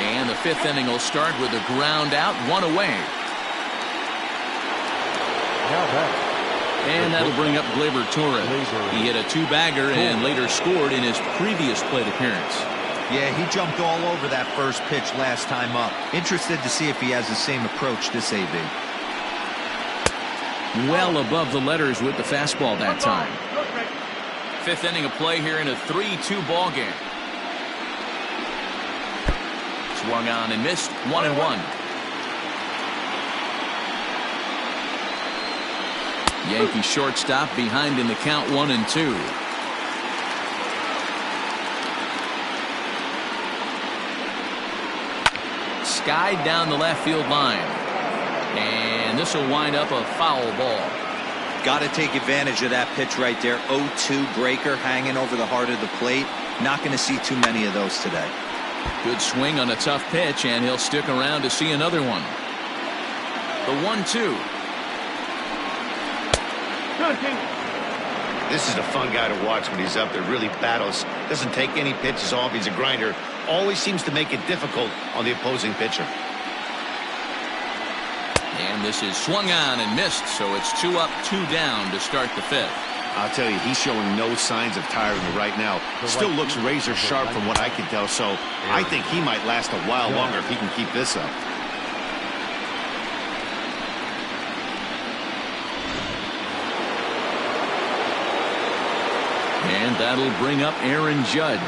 Speaker 1: And the 5th inning will start with a ground out, 1 away. And that'll bring up Gleyber Torres. He hit a 2-bagger and later scored in his previous plate appearance.
Speaker 4: Yeah, he jumped all over that first pitch last time up. Interested to see if he has the same approach this AB.
Speaker 1: Well above the letters with the fastball that time. 5th inning of play here in a 3-2 ball game. Swung on and missed, 1-1. Yankee shortstop behind in the count, 1-2. Skied down the left field line. And this will wind up a foul ball.
Speaker 4: Got to take advantage of that pitch right there. 0-2 breaker hanging over the heart of the plate. Not going to see too many of those today.
Speaker 1: Good swing on a tough pitch, and he'll stick around to see another one. The 1-2.
Speaker 2: This is a fun guy to watch when he's up there. Really battles. Doesn't take any pitches off. He's a grinder. Always seems to make it difficult on the opposing pitcher.
Speaker 1: And this is swung on and missed, so it's 2 up, 2 down to start the 5th.
Speaker 2: I'll tell you, he's showing no signs of tiring right now. Still looks razor sharp from what I can tell, so I think he might last a while longer if he can keep this up.
Speaker 1: And that'll bring up Aaron Judge,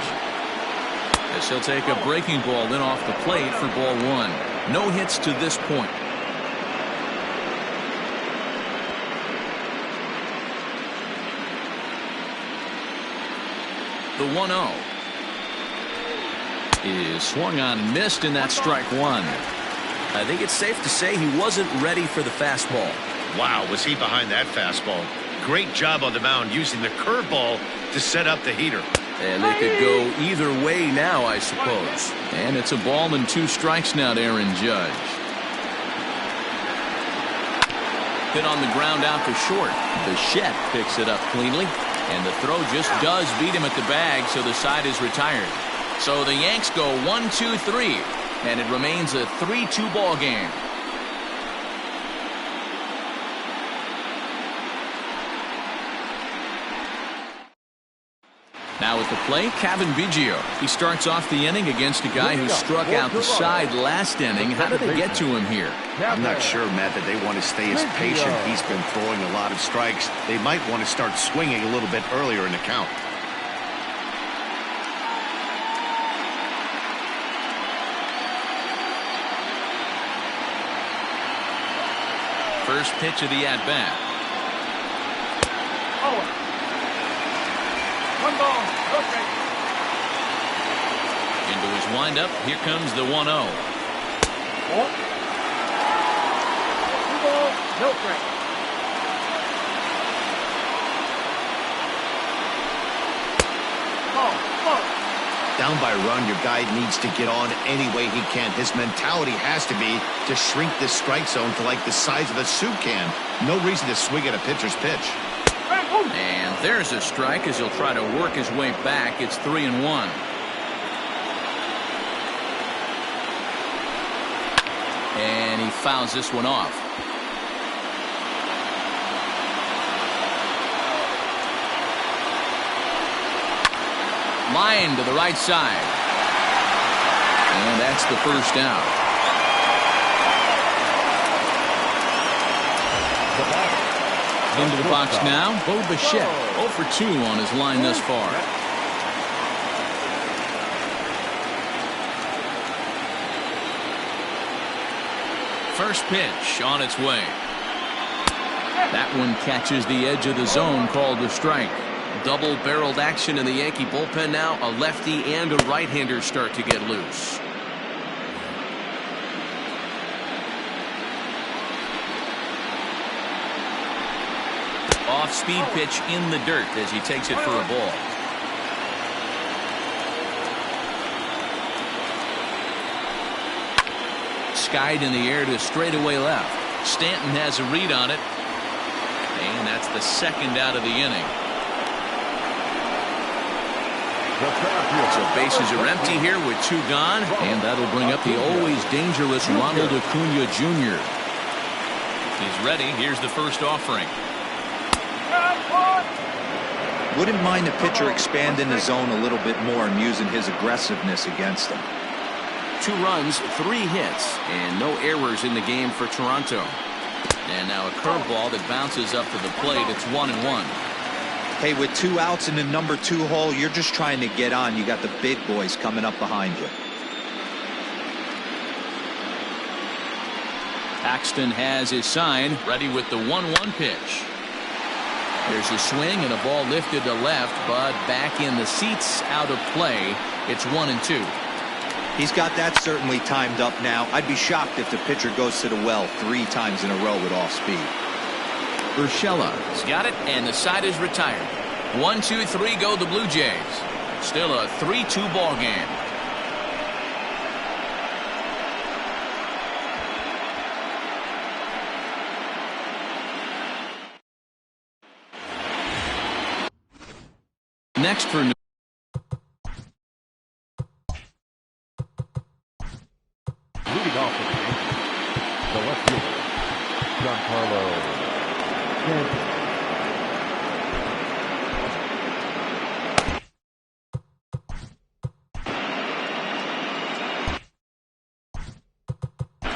Speaker 1: as he'll take a breaking ball then off the plate for ball one. No hits to this point. The 1-0 is swung on and missed, and that's strike one.
Speaker 7: I think it's safe to say he wasn't ready for the fastball.
Speaker 2: Wow, was he behind that fastball. Great job on the mound using the curveball to set up the heater.
Speaker 1: And they could go either way now, I suppose. And it's a ball and 2 strikes now to Aaron Judge. Hit on the ground out to short. Bichette picks it up cleanly. And the throw just does beat him at the bag, so the side is retired. So the Yanks go 1-2-3, and it remains a 3-2 ball game. Now at the plate, Kevin Biggio. He starts off the inning against a guy who struck out the side last inning. How did they get to him here?
Speaker 2: I'm not sure, Matt, that they want to stay as patient. He's been throwing a lot of strikes. They might want to start swinging a little bit earlier in the count.
Speaker 1: First pitch of the at-bat.
Speaker 5: Oh. 1 ball, no strike.
Speaker 1: Into his windup, here comes the 1-0.
Speaker 5: 2 balls, no strike. Ball.
Speaker 2: Down by a run, your guy needs to get on any way he can. His mentality has to be to shrink this strike zone to like the size of a soup can. No reason to swing at a pitcher's pitch.
Speaker 1: And there's a strike as he'll try to work his way back. It's 3-1. And he fouls this one off. Line to the right side. And that's the first out. Into the box now, Bo Bichette, 0 for 2 on his line thus far. First pitch on its way. That one catches the edge of the zone, called a strike. Double-barreled action in the Yankee bullpen now. A lefty and a right-hander start to get loose. Off-speed pitch in the dirt as he takes it for a ball. Skied in the air to straightaway left. Stanton has a read on it. And that's the second out of the inning. So bases are empty here with 2 gone. And that'll bring up the always dangerous Ronald Acuna Jr. He's ready. Here's the first offering.
Speaker 4: Wouldn't mind the pitcher expanding the zone a little bit more and using his aggressiveness against them.
Speaker 1: 2 runs, 3 hits, and no errors in the game for Toronto. And now a curveball that bounces up to the plate. It's 1-1.
Speaker 4: Hey, with 2 outs in the number 2 hole, you're just trying to get on. You got the big boys coming up behind you.
Speaker 1: Paxton has his sign, ready with the 1-1 pitch. There's a swing and a ball lifted to left, but back in the seats, out of play. It's 1-2.
Speaker 4: He's got that certainly timed up now. I'd be shocked if the pitcher goes to the well 3 times in a row with off speed.
Speaker 1: Urshela's got it, and the side is retired. 1-2-3 go the Blue Jays. Still a 3-2 ball game. Next for New
Speaker 3: Leading off for the Yankees, the left fielder, Giancarlo Stanton.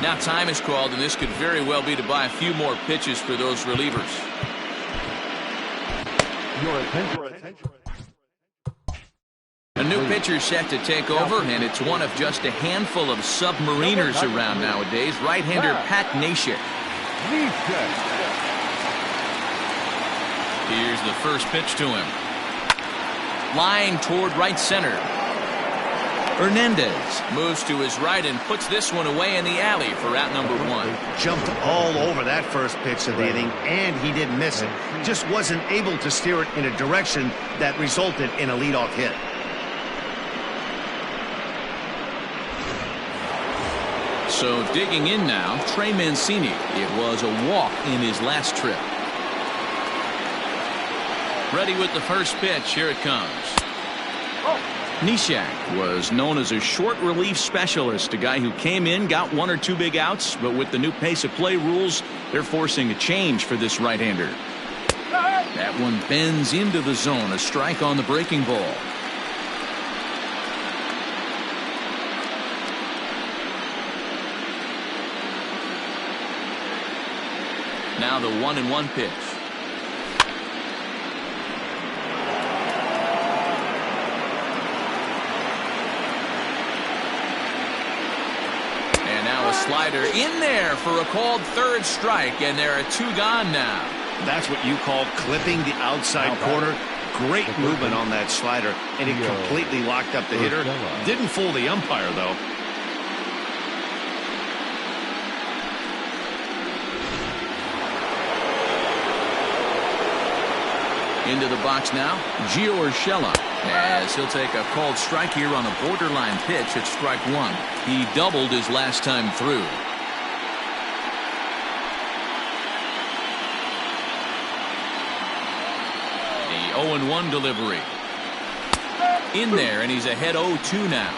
Speaker 1: Now time is called, and this could very well be to buy a few more pitches for those relievers.
Speaker 3: Your attention.
Speaker 1: A new pitcher set to take over, and it's one of just a handful of submariners around nowadays. Right-hander Pat Neshek. Here's the first pitch to him. Line toward right center. Hernandez moves to his right and puts this one away in the alley for out number 1.
Speaker 2: Jumped all over that first pitch of the inning, and he didn't miss it. Just wasn't able to steer it in a direction that resulted in a leadoff hit.
Speaker 1: So digging in now, Trey Mancini. It was a walk in his last trip. Ready with the first pitch. Here it comes. Neshek was known as a short relief specialist, a guy who came in, got 1 or 2 big outs, but with the new pace of play rules, they're forcing a change for this right-hander. That one bends into the zone, a strike on the breaking ball. Now the 1-1 pitch. And now a slider in there for a called third strike, and there are 2 gone now.
Speaker 2: That's what you call clipping the outside corner. Great movement on that slider, and it completely locked up the hitter. Didn't fool the umpire, though.
Speaker 1: Into the box now, Gio Urshela, as he'll take a called strike here on a borderline pitch at strike 1. He doubled his last time through. The 0-1 delivery. In there, and he's ahead 0-2 now.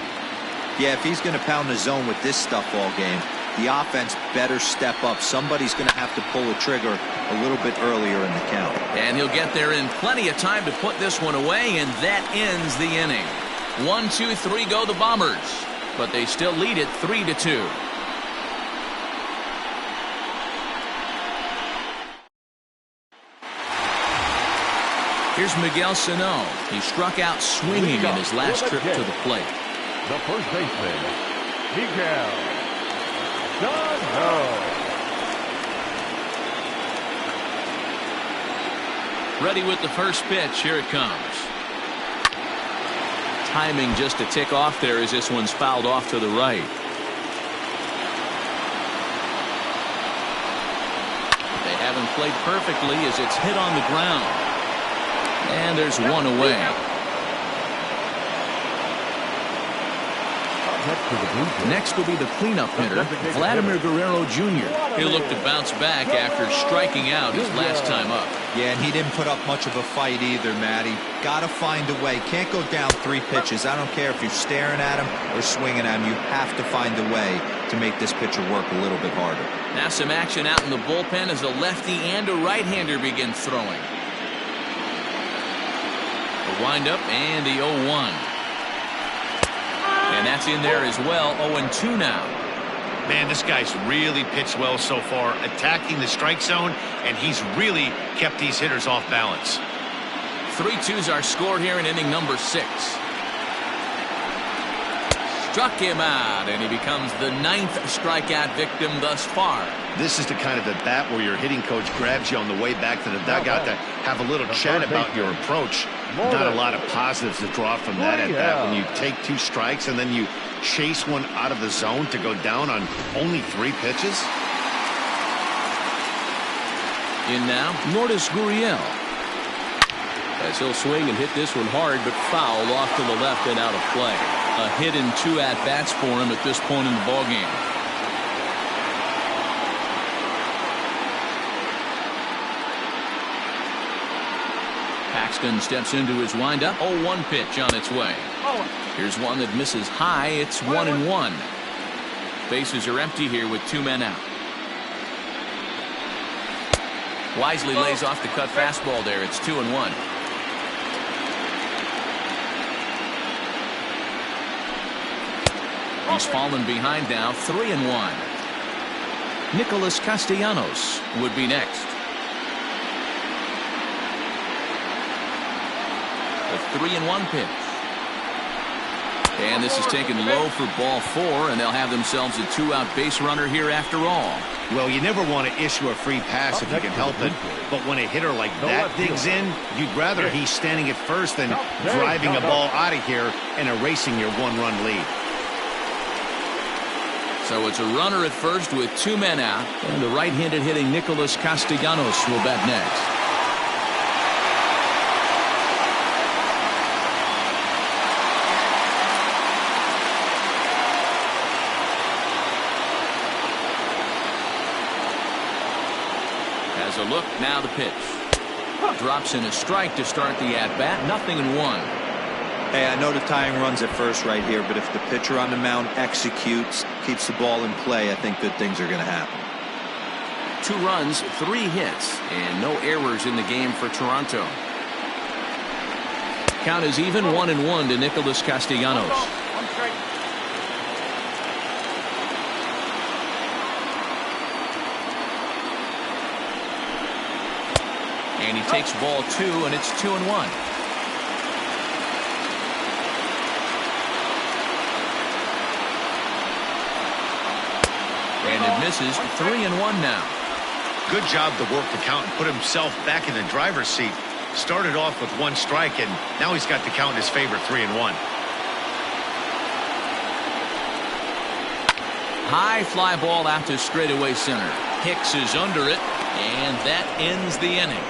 Speaker 4: Yeah, if he's going to pound the zone with this stuff all game, the offense better step up. Somebody's going to have to pull the trigger a little bit earlier in the count.
Speaker 1: And he'll get there in plenty of time to put this one away, and that ends the inning. 1, 2, 3 go the Bombers, but they still lead it 3-2. Here's Miguel Sano. He struck out swinging in his last trip to the plate.
Speaker 3: The first baseman, Miguel Sano.
Speaker 1: Ready with the first pitch. Here it comes. Timing just a tick off there as this one's fouled off to the right. They haven't played perfectly as it's hit on the ground. And there's one away. Next will be the cleanup hitter, Vladimir Guerrero Jr. He'll look to bounce back after striking out his last time up.
Speaker 4: Yeah, and he didn't put up much of a fight either, Matty. Got to find a way. Can't go down 3 pitches. I don't care if you're staring at him or swinging at him. You have to find a way to make this pitcher work a little bit harder.
Speaker 1: Now some action out in the bullpen as a lefty and a right-hander begin throwing. The windup and the 0-1. And that's in there as well. 0-2 now.
Speaker 2: Man, this guy's really pitched well so far, attacking the strike zone, and he's really kept these hitters off balance.
Speaker 1: 3-2s are scored here in inning number 6. Struck him out, and he becomes the 9th strikeout victim thus far.
Speaker 2: This is the kind of at bat where your hitting coach grabs you on the way back to the dugout to have a little chat about your approach. Not a lot of positives to draw from that at bat when you take 2 strikes and then you chase one out of the zone to go down on only 3 pitches.
Speaker 1: In now, Lourdes Gurriel. As he'll swing and hit this one hard, but foul off to the left and out of play. A hit and 2 at-bats for him at this point in the ballgame. Paxton steps into his windup. 0-1 pitch on its way. Here's one that misses high. It's 1-1. Bases are empty here with 2 men out. Wisely lays off the cut fastball there. It's 2-1. He's fallen behind now. 3-1. Nicholas Castellanos would be next. The 3-1 pitch. And this is taken low for ball 4, and they'll have themselves a 2-out base runner here after all.
Speaker 2: Well, you never want to issue a free pass if you can help it, but when a hitter like that digs in, you'd rather he's standing at first than driving a ball out of here and erasing your 1-run lead.
Speaker 1: So it's a runner at first with 2 men out, and the right-handed hitting Nicholas Castellanos will bat next. Has a look, now the pitch. Drops in a strike to start the at-bat, 0-1.
Speaker 4: Hey, I know the tying run's at first right here, but if the pitcher on the mound executes, keeps the ball in play, I think good things are going to happen.
Speaker 1: 2 runs, 3 hits, and no errors in the game for Toronto. Count is even, 1-1 to Nicholas Castellanos. And he takes ball 2, and it's 2-1. And it misses, 3-1 now.
Speaker 2: Good job to work the count and put himself back in the driver's seat. Started off with 1 strike, and now he's got the count in his favor, 3-1.
Speaker 1: High fly ball out to straightaway center. Hicks is under it, and that ends the inning.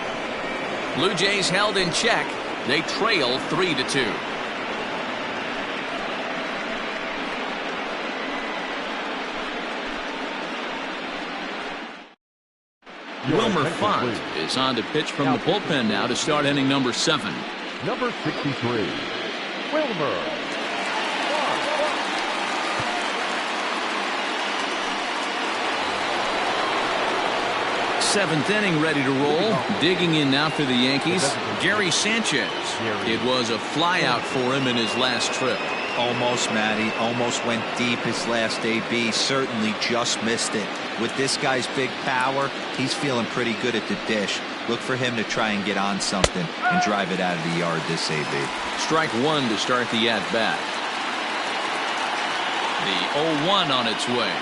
Speaker 1: Blue Jays held in check. They trail 3-2. Wilmer Font is on to pitch from the bullpen now to start inning number 7.
Speaker 3: Number 63, Wilmer.
Speaker 1: 7th inning ready to roll. Digging in now for the Yankees, Gary Sanchez. It was a flyout for him in his last trip.
Speaker 4: Almost, Matty. Almost went deep his last AB. Certainly just missed it. With this guy's big power, he's feeling pretty good at the dish. Look for him to try and get on something and drive it out of the yard this AB.
Speaker 1: Strike 1 to start the at-bat. The 0-1 on its way.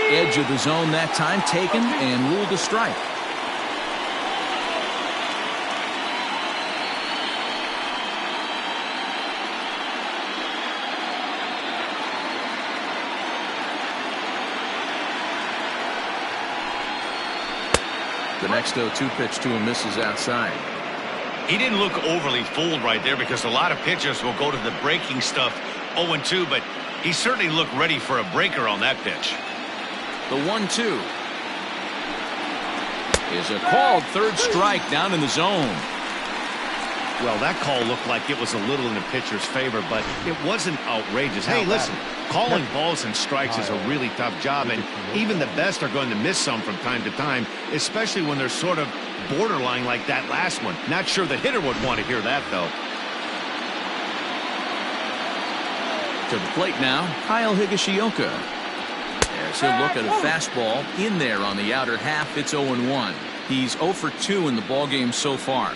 Speaker 1: Edge of the zone that time taken and ruled a strike. The next 0-2 pitch to him misses outside.
Speaker 2: He didn't look overly fooled right there because a lot of pitchers will go to the breaking stuff 0-2, but he certainly looked ready for a breaker on that pitch.
Speaker 1: The 1-2 is a called 3rd strike down in the zone.
Speaker 2: Well, that call looked like it was a little in the pitcher's favor, but it wasn't outrageous. Hey, listen, calling balls and strikes is a really tough job, and even the best are going to miss some from time to time, especially when they're sort of borderline like that last one. Not sure the hitter would want to hear that, though.
Speaker 1: To the plate now, Kyle Higashioka. As he'll look at a fastball in there on the outer half. It's 0-1. He's 0 for 2 in the ballgame so far.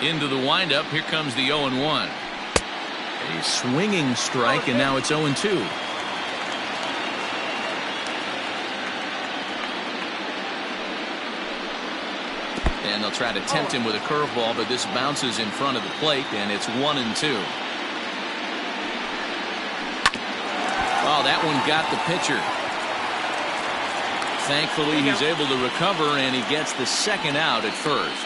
Speaker 1: Into the windup. Here comes the 0-1. A swinging strike, and now it's 0-2. And they'll try to tempt him with a curveball, but this bounces in front of the plate, and it's 1-2. Oh, that one got the pitcher. Thankfully, he's able to recover, and he gets the 2nd out at first.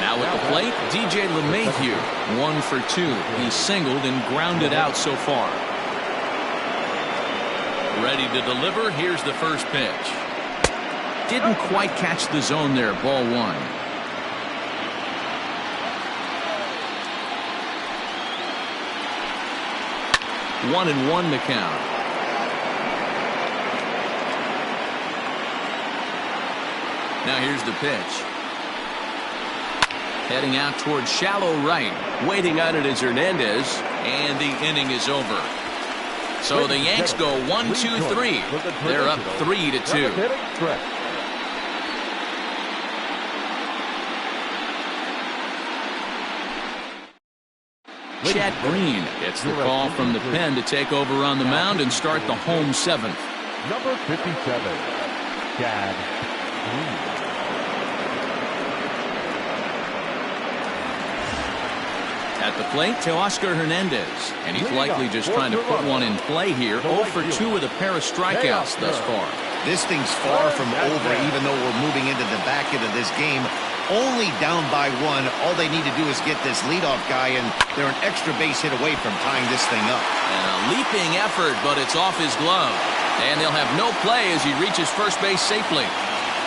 Speaker 1: Now at the plate, DJ LeMahieu, 1 for 2. He's singled and grounded out so far. Ready to deliver. Here's the first pitch. Didn't quite catch the zone there. Ball 1. 1-1 the count. Now here's the pitch. Heading out towards shallow right.
Speaker 7: Waiting on it is Hernandez.
Speaker 1: And the inning is over. So the Yanks go 1-2-3. They're up 3-2. Chad Green gets the call from the pen to take over on the mound and start the home seventh.
Speaker 3: Number 57, Chad Green.
Speaker 1: At the plate, Teoscar Hernandez. And he's likely just trying to put one in play here. 0 for 2 with a pair of strikeouts thus far.
Speaker 2: This thing's far from over, even though we're moving into the back end of this game. Only down by 1. All they need to do is get this leadoff guy, and they're an extra base hit away from tying this thing up.
Speaker 1: And a leaping effort, but it's off his glove. And they'll have no play as he reaches first base safely.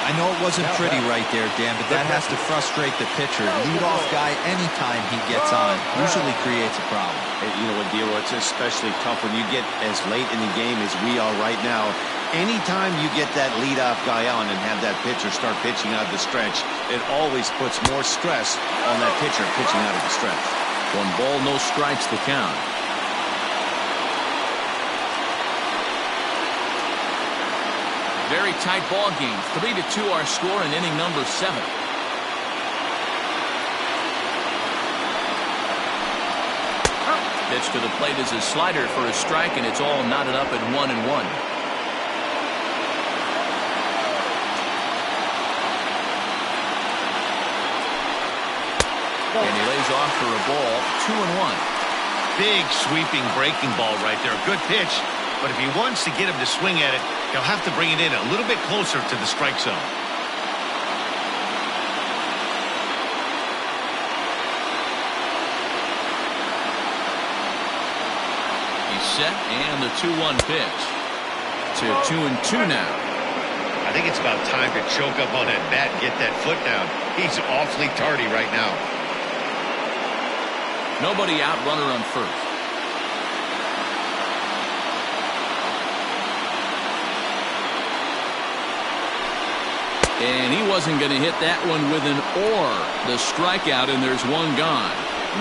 Speaker 4: I know it wasn't pretty right there, Dan, but that has to frustrate the pitcher. Leadoff guy, anytime he gets on, usually creates a problem.
Speaker 2: You know what, Dero, it's especially tough when you get as late in the game as we are right now. Anytime you get that leadoff guy on and have that pitcher start pitching out of the stretch, it always puts more stress on that pitcher pitching out of the stretch.
Speaker 1: 1 ball, no strikes the count. Very tight ball game. 3-2 our score in inning number 7. Pitch to the plate is a slider for a strike, and it's all knotted up at 1-1. And he lays off for a ball. 2-1.
Speaker 2: Big sweeping breaking ball right there. Good pitch. But if he wants to get him to swing at it, he'll have to bring it in a little bit closer to the strike zone.
Speaker 1: He's set, and the 2-1 pitch. To 2-2 now.
Speaker 2: I think it's about time to choke up on that bat and get that foot down. He's awfully tardy right now.
Speaker 1: Nobody out, runner on first. And he wasn't going to hit that one with an or. The strikeout, and there's one gone.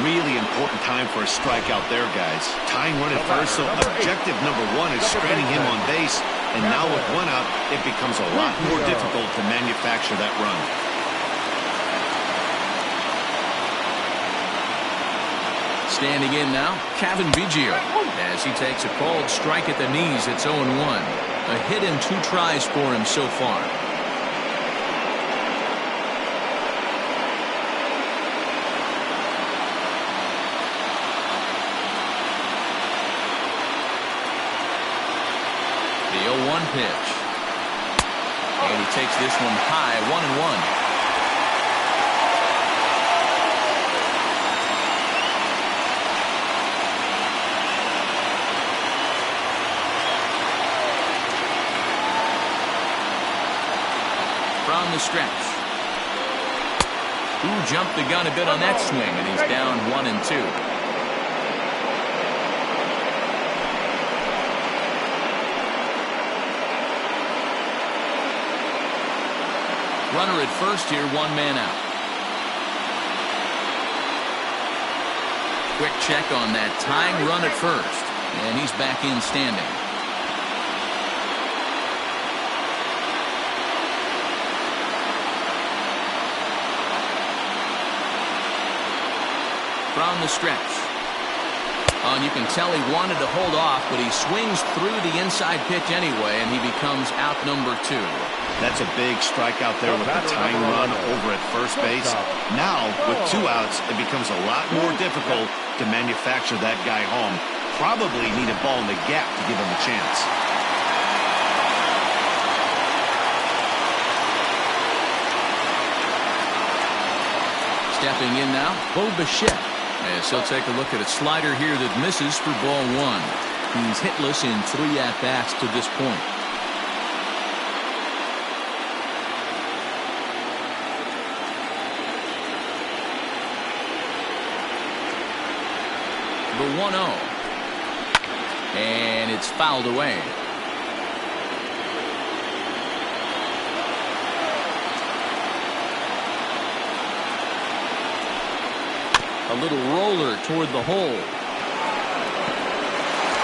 Speaker 2: Really important time for a strikeout there, guys. Tying run at first, so objective number 1 is stranding him on base. And now with 1 out, it becomes a lot more difficult to manufacture that run.
Speaker 1: Standing in now, Kevin Biggio, as he takes a called strike at the knees. It's 0-1. A hit and 2 tries for him so far. The 0-1 pitch. And he takes this one high, 1-1. From the stretch. Ooh, jumped the gun a bit on that swing, and he's down 1-2. Runner at first here, 1 man out. Quick check on that tying run at first, and he's back in standing. From the stretch. Oh, and you can tell he wanted to hold off, but he swings through the inside pitch anyway, and he becomes out number 2.
Speaker 2: That's a big strikeout there with the tying run over at first base. Now, with 2 outs, it becomes a lot more difficult to manufacture that guy home. Probably need a ball in the gap to give him a chance.
Speaker 1: Stepping in now, Bo Bichette. As he'll take a look at a slider here that misses for ball 1. He's hitless in 3 at-bats to this point. The 1-0. And it's fouled away. A little roller toward the hole.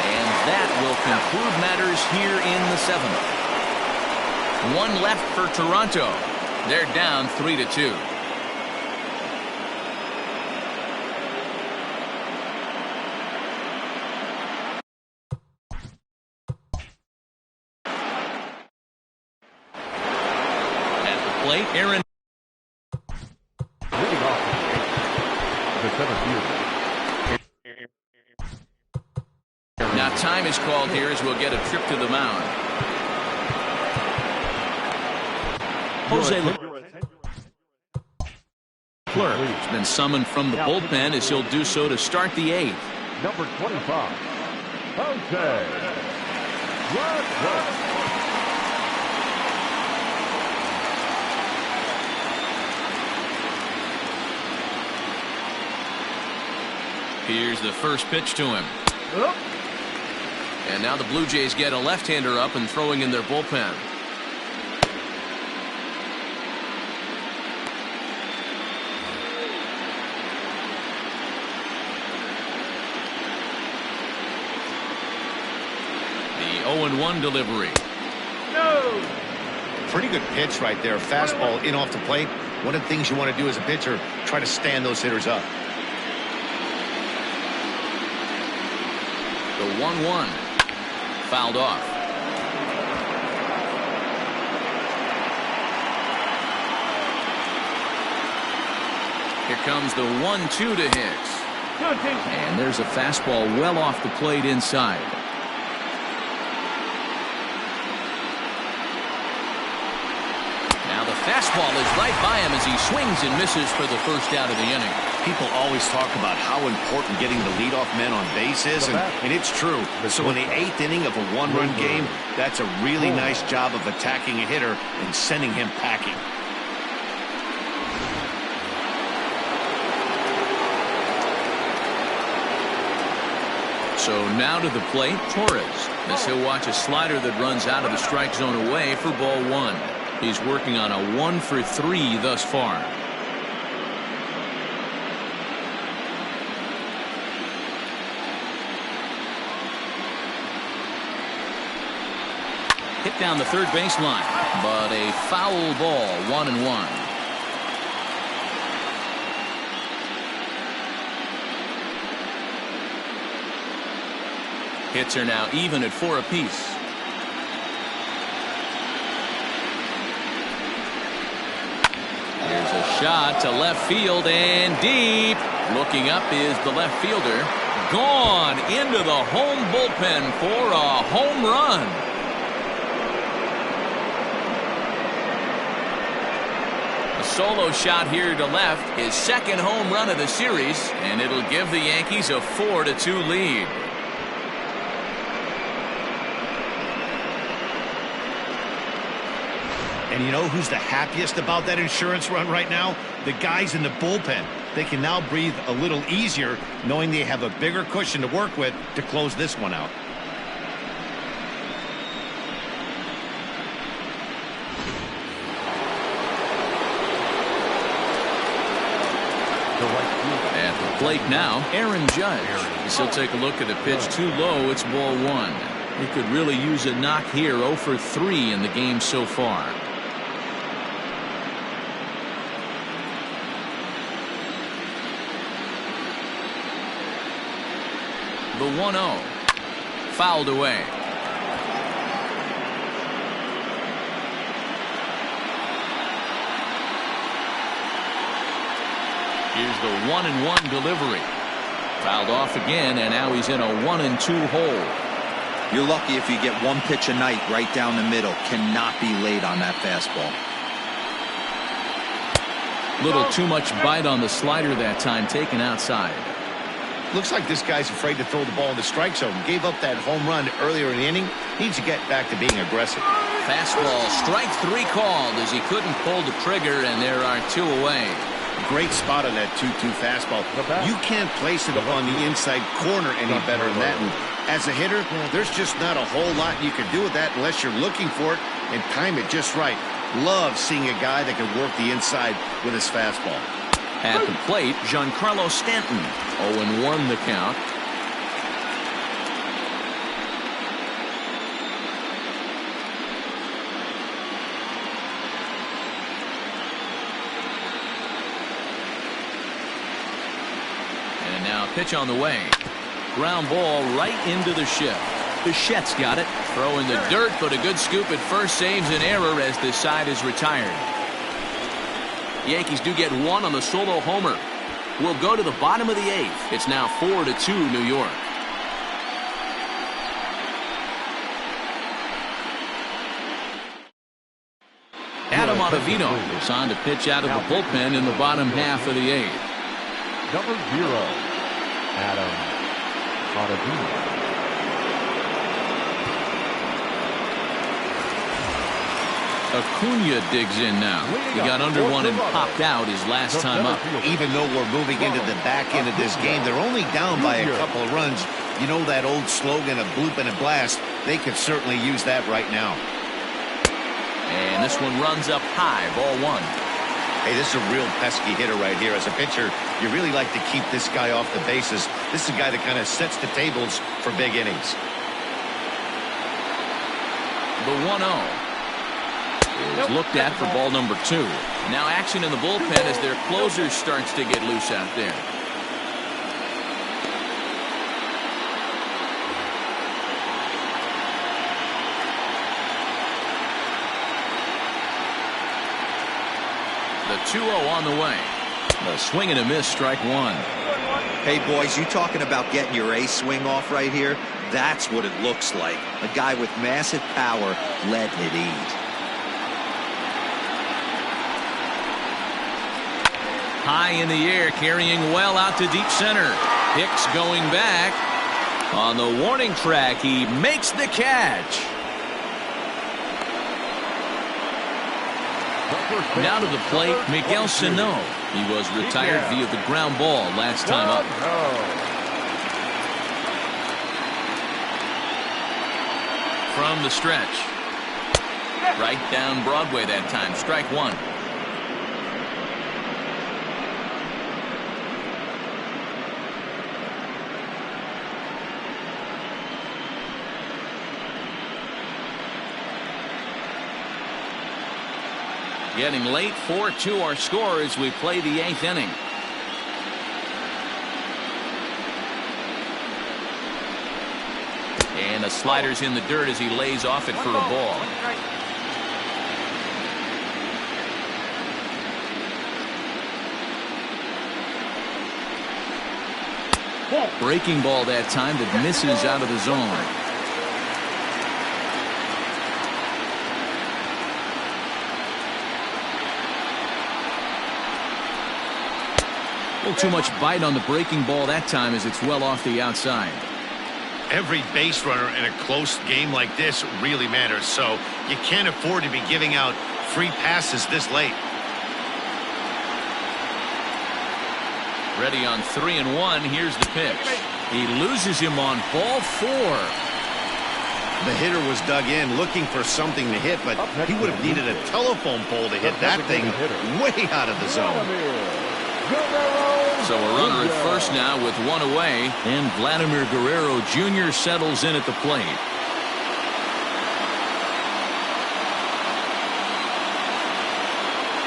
Speaker 1: And that will conclude matters here in the 7th. One left for Toronto. They're down 3-2. At the plate, Aaron.
Speaker 3: Leading off the center fielder.
Speaker 1: Now time is called here as we'll get a trip to the mound. Jose Leclerc has been summoned from the bullpen as he'll do so to start the 8th.
Speaker 3: Number 25, Jose Leclerc.
Speaker 1: Here's the first pitch to him. And now the Blue Jays get a left-hander up and throwing in their bullpen. The 0-1 delivery.
Speaker 5: No.
Speaker 2: Pretty good pitch right there. Fastball in off the plate. One of the things you want to do as a pitcher, try to stand those hitters up.
Speaker 1: The 1-1. Fouled off. Here comes the 1-2 to Hicks. And there's a fastball well off the plate inside. Now the fastball is right by him as he swings and misses for the first out of the inning.
Speaker 2: People always talk about how important getting the leadoff man on base is, and it's true. So in the 8th inning of a one-run game, that's a really nice job of attacking a hitter and sending him packing.
Speaker 1: So now to the plate, Torres, as he'll watch a slider that runs out of the strike zone away for ball 1. He's working on a 1-for-3 thus far. Hit down the third baseline, but a foul ball, 1-1. Hits are now even at 4 apiece. Here's a shot to left field and deep. Looking up is the left fielder. Gone into the home bullpen for a home run. A solo shot here to left, his second home run of the series, and it'll give the Yankees a 4-2 lead.
Speaker 2: And you know who's the happiest about that insurance run right now? The guys in the bullpen. They can now breathe a little easier knowing they have a bigger cushion to work with to close this one out.
Speaker 1: At the plate now, Aaron Judge. He'll take a look at a pitch too low. It's ball 1. He could really use a knock here. 0-for-3 in the game so far. The 1-0. Fouled away. Here's the 1-1 delivery. Fouled off again, and now he's in a 1-2 hole.
Speaker 4: You're lucky if you get one pitch a night right down the middle. Cannot be late on that fastball.
Speaker 1: Little too much bite on the slider that time, taken outside.
Speaker 2: Looks like this guy's afraid to throw the ball in the strike zone. Gave up that home run earlier in the inning. Needs to get back to being aggressive.
Speaker 1: Fastball, strike 3 called as he couldn't pull the trigger, and there are 2 away.
Speaker 2: Great spot on that 2-2 fastball. You can't place it on the inside corner any better than that. And as a hitter, there's just not a whole lot you can do with that unless you're looking for it and time it just right. Love seeing a guy that can work the inside with his fastball.
Speaker 1: At the plate, Giancarlo Stanton. 0-1 the count. And now pitch on the way. Ground ball right into the shift. Bichette's got it. Throw in the dirt, but a good scoop at first saves an error as this side is retired. The Yankees do get one on the solo homer. We'll go to the bottom of the 8th. It's now 4-2 New York. Adam Ottavino is on to pitch out of the bullpen in the bottom half of the 8th.
Speaker 3: Number 0, Adam Ottavino.
Speaker 1: Acuna digs in now. He got under one and popped out his last time up.
Speaker 2: Even though we're moving into the back end of this game, they're only down by a couple of runs. You know that old slogan of bloop and a blast? They could certainly use that right now.
Speaker 1: And this one runs up high, ball 1.
Speaker 2: Hey, this is a real pesky hitter right here. As a pitcher, you really like to keep this guy off the bases. This is a guy that kind of sets the tables for big innings.
Speaker 1: The 1-0. Is looked at for ball number 2. Now action in the bullpen as their closer starts to get loose out there. The 2-0 on the way. A swing and a miss, strike 1.
Speaker 4: Hey, boys, you talking about getting your ace swing off right here? That's what it looks like. A guy with massive power letting it eat.
Speaker 1: High in the air, carrying well out to deep center. Hicks going back. On the warning track, he makes the catch. Now to the plate, Miguel Sano. He was retired via the ground ball last time up. From the stretch. Right down Broadway that time, strike 1. Getting late, 4-2 our score as we play the 8th inning. And the slider's in the dirt as he lays off it for a ball. Breaking ball that time that misses out of the zone. Too much bite on the breaking ball that time as it's well off the outside.
Speaker 2: Every base runner in a close game like this really matters, so you can't afford to be giving out free passes this late.
Speaker 1: Ready on 3-1. Here's the pitch. He loses him on ball 4.
Speaker 2: The hitter was dug in looking for something to hit, but he would have needed a telephone pole to hit that thing way out of the zone.
Speaker 1: So a runner at first now with one away, and Vladimir Guerrero Jr. settles in at the plate.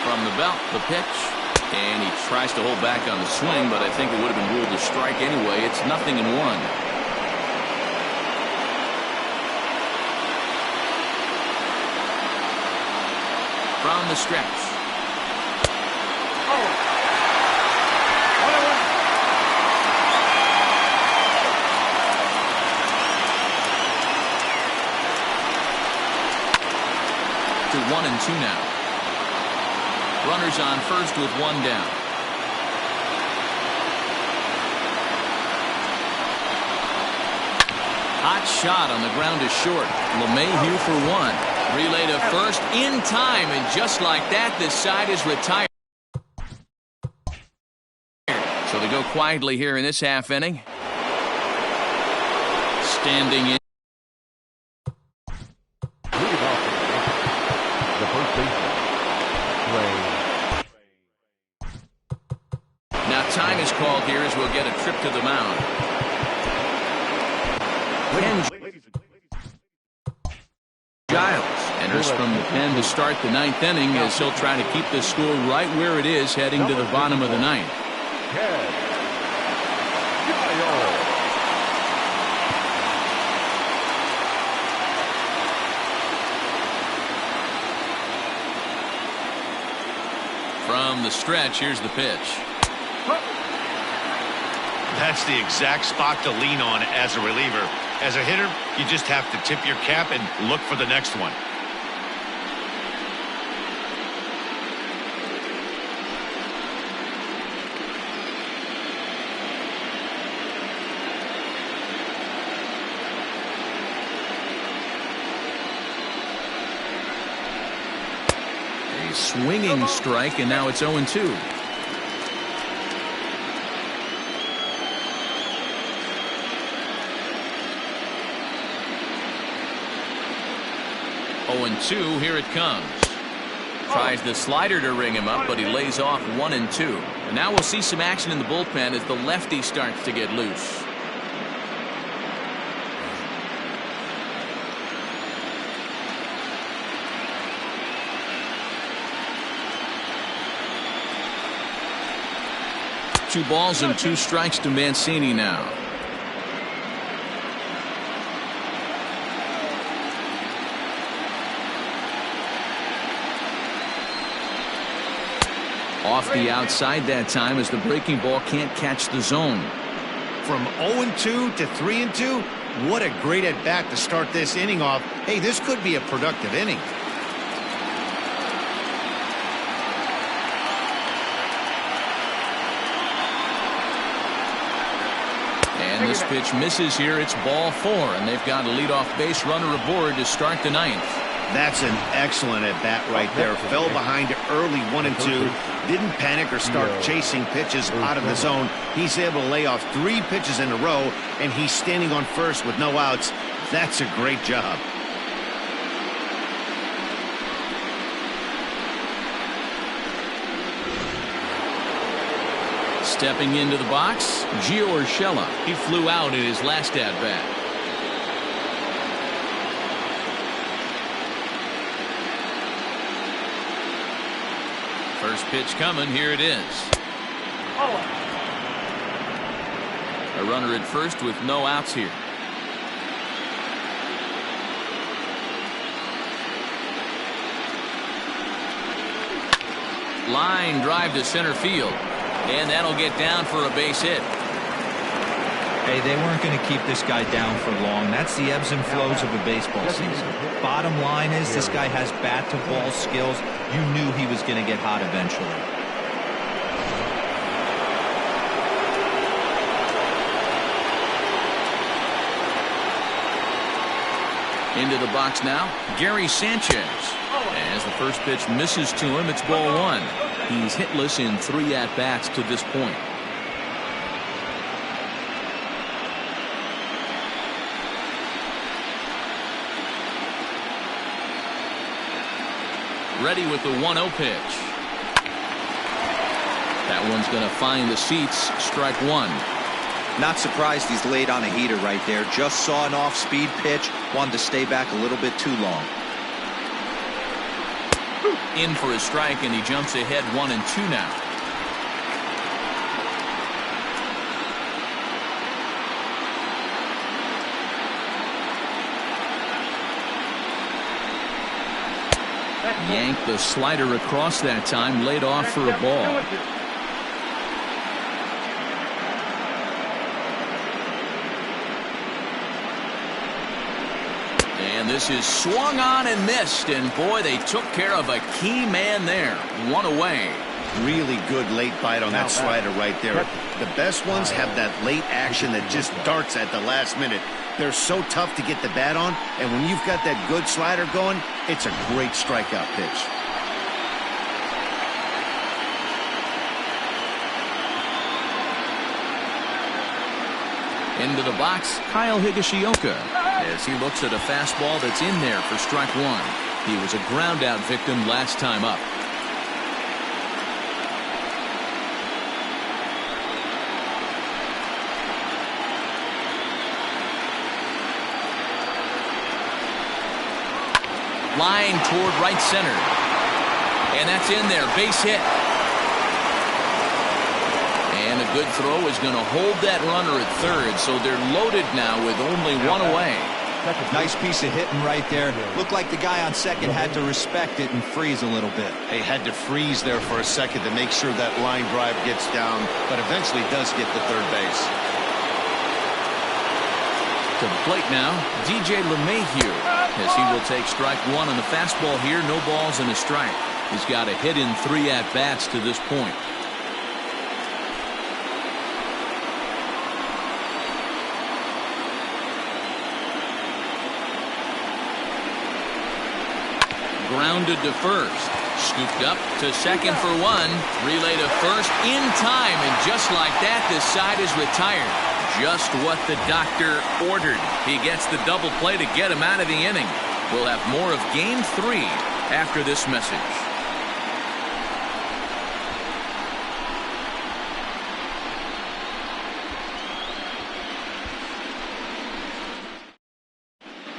Speaker 1: From the belt, the pitch, and he tries to hold back on the swing, but I think it would have been ruled a strike anyway. It's 0-1. From the stretch. To 1-2 now. Runners on first with one down. Hot shot on the ground is short. LeMahieu for 1. Relay to first in time, and just like that, this side is retired. So they go quietly here in this half inning. Standing in. mound. Ken Giles enters from the pen to start the ninth inning as he'll try to keep this score right where it is heading to the bottom of the ninth. From the stretch, here's the pitch.
Speaker 2: That's the exact spot to lean on as a reliever. As a hitter, you just have to tip your cap and look for the next one.
Speaker 1: A swinging strike, and now it's 0-2. Here it comes. Tries the slider to ring him up, but he lays off 1-2. And now we'll see some action in the bullpen as the lefty starts to get loose. Two balls and two strikes to Mancini now. Off the outside that time as the breaking ball can't catch the zone.
Speaker 2: From 0-2 to 3-2, what a great at-bat to start this inning off. Hey, this could be a productive inning.
Speaker 1: And this pitch misses here. It's ball 4, and they've got a leadoff base runner aboard to start the ninth.
Speaker 2: That's an excellent at-bat right there. Fell behind early 1-2. Didn't panic or start chasing pitches out of the zone. He's able to lay off 3 pitches in a row, and he's standing on first with no outs. That's a great job.
Speaker 1: Stepping into the box, Gio Urshela. He flew out in his last at-bat. First pitch coming. Here it is. A runner at first with no outs here. Line drive to center field. And that'll get down for a base hit.
Speaker 4: Hey, they weren't going to keep this guy down for long. That's the ebbs and flows of a baseball season. Bottom line is this guy has bat-to-ball skills. You knew he was going to get hot eventually.
Speaker 1: Into the box now, Gary Sanchez. As the first pitch misses to him, it's ball 1. He's hitless in 3 at-bats to this point. Ready with the 1-0 pitch. That one's going to find the seats. Strike 1.
Speaker 4: Not surprised he's laid on a heater right there. Just saw an off-speed pitch. Wanted to stay back a little bit too long.
Speaker 1: In for a strike, and he jumps ahead 1-2 now. Yanked the slider across that time, laid off for a ball. And this is swung on and missed, and boy, they took care of a key man there. 1 away.
Speaker 2: Really good late bite on that slider right there. The best ones have that late action that just darts at the last minute. They're so tough to get the bat on, and when you've got that good slider going, it's a great strikeout pitch.
Speaker 1: Into the box, Kyle Higashioka, as he looks at a fastball that's in there for strike 1. He was a ground out victim last time up. Line toward right center. And that's in there. Base hit. And a good throw is going to hold that runner at third, so they're loaded now with only one away.
Speaker 4: Nice piece of hitting right there. Looked like the guy on second had to respect it and freeze a little bit.
Speaker 2: He had to freeze there for a second to make sure that line drive gets down, but eventually does get to third base.
Speaker 1: To the plate now, DJ LeMahieu, as he will take strike one on the fastball here. No balls and a strike. He's got a hit in 3 at-bats to this point. Grounded to first. Scooped up to second for one. Relay to first in time. And just like that, this side is retired. Just what the doctor ordered. He gets the double play to get him out of the inning. We'll have more of Game 3 after this message.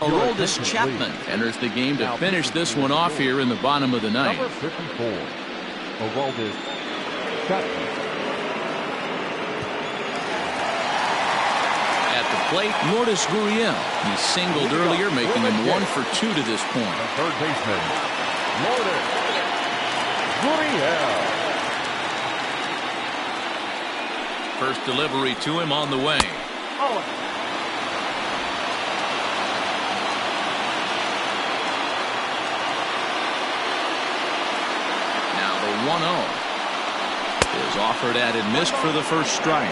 Speaker 1: Aroldis Chapman enters the game to finish this one off here in the bottom of the ninth.
Speaker 3: Number 54, Aroldis Chapman.
Speaker 1: At the plate, Lourdes Gurriel. He singled earlier, making him 1 for 2 to this point.
Speaker 3: The third baseman, Lourdes Gurriel.
Speaker 1: First delivery to him on the way. Now the 1-0 is offered at and missed for the first strike.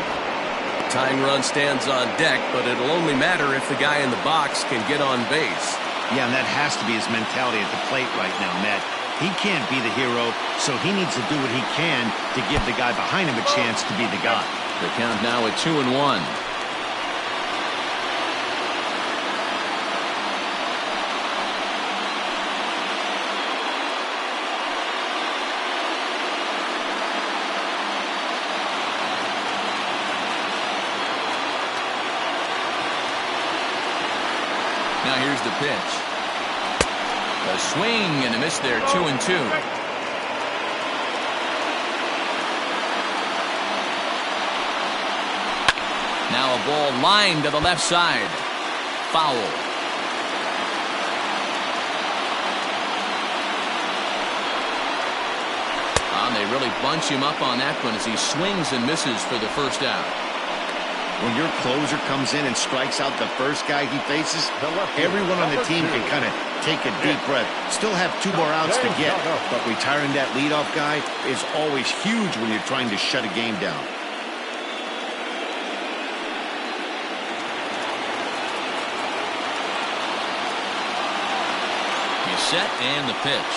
Speaker 7: Tying run stands on deck, but it'll only matter if the guy in the box can get on base.
Speaker 2: Yeah, and that has to be his mentality at the plate right now, Matt. He can't be the hero, so he needs to do what he can to give the guy behind him a chance to be the guy.
Speaker 1: The count now at 2-1. Now here's the pitch. A swing and a miss there, 2-2. Now a ball lined to the left side. Foul. And they really bunch him up on that one as he swings and misses for the first out.
Speaker 2: When your closer comes in and strikes out the first guy he faces, everyone on the team can kind of take a deep breath. Still have 2 more outs to get, but retiring that leadoff guy is always huge when you're trying to shut a game down.
Speaker 1: He's set and the pitch.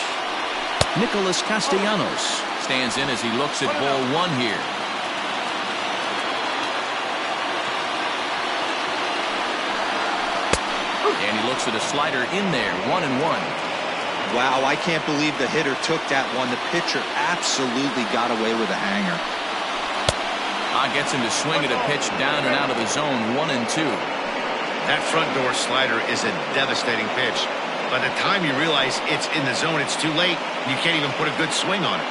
Speaker 1: Nicholas Castellanos stands in as he looks at ball 1 here. And he looks at a slider in there, 1-1.
Speaker 4: Wow, I can't believe the hitter took that one. The pitcher absolutely got away with a hanger.
Speaker 1: Gets him to swing at a pitch down and out of the zone, 1-2.
Speaker 2: That front door slider is a devastating pitch. By the time you realize it's in the zone, it's too late. You can't even put a good swing on it.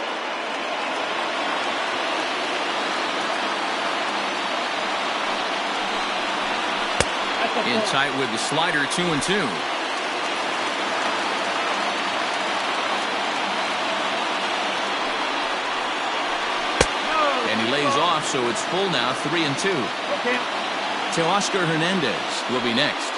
Speaker 1: In tight with the slider, 2-2. And he lays off, so it's full now, 3-2. Teoscar Hernandez will be next.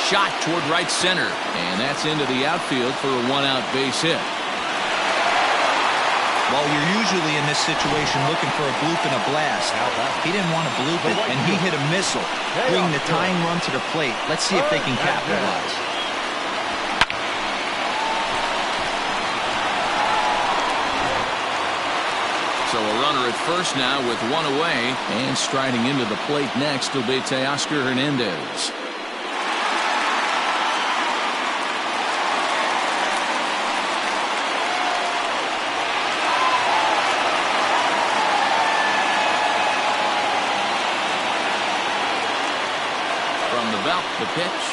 Speaker 1: Shot toward right center, and that's into the outfield for a 1-out base hit.
Speaker 4: Well, you're usually in this situation looking for a bloop and a blast. He didn't want to bloop it, and he hit a missile, bringing the tying run to the plate. Let's see if they can capitalize.
Speaker 1: So a runner at first now with 1 away, and striding into the plate next will be Teoscar Hernandez. The pitch.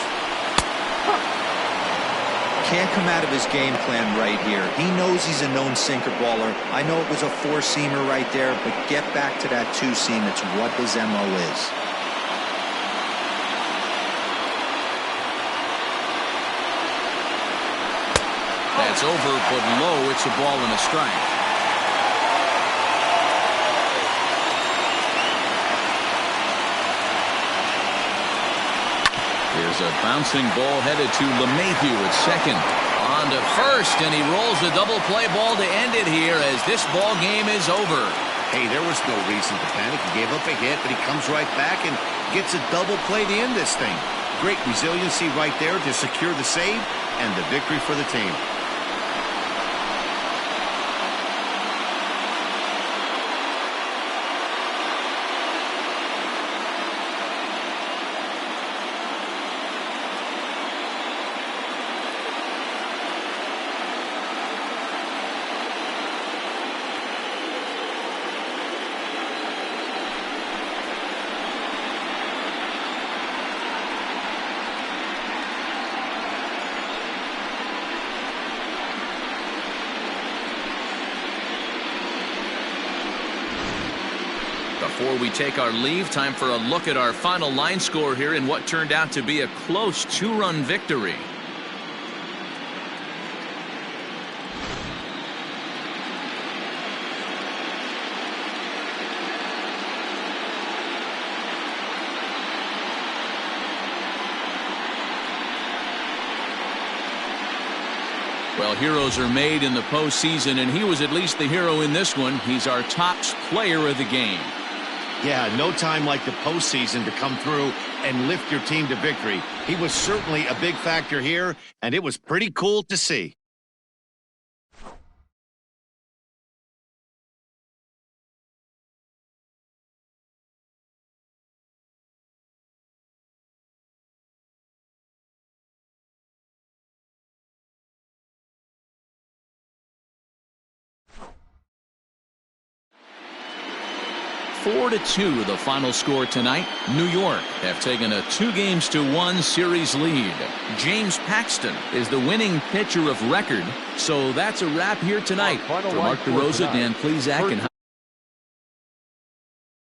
Speaker 4: Can't come out of his game plan right here. He knows he's a known sinker baller. I know it was a four-seamer right there, but get back to that two-seam. It's what his MO is.
Speaker 1: That's over, but low. It's a ball and a strike. Here's a bouncing ball headed to LeMahieu at second. On to first, and he rolls a double play ball to end it here as this ball game is over.
Speaker 2: Hey, there was no reason to panic. He gave up a hit, but he comes right back and gets a double play to end this thing. Great resiliency right there to secure the save and the victory for the team.
Speaker 1: Before we take our leave, time for a look at our final line score here in what turned out to be a close two-run victory. Well, heroes are made in the postseason, and he was at least the hero in this one. He's our top player of the game.
Speaker 2: Yeah, no time like the postseason to come through and lift your team to victory. He was certainly a big factor here, and it was pretty cool to see.
Speaker 1: Four to 2, the final score tonight. New York have taken a 2-1 series lead. James Paxton is the winning pitcher of record. So that's a wrap here tonight. For Mark DeRosa, Dan Plesac, and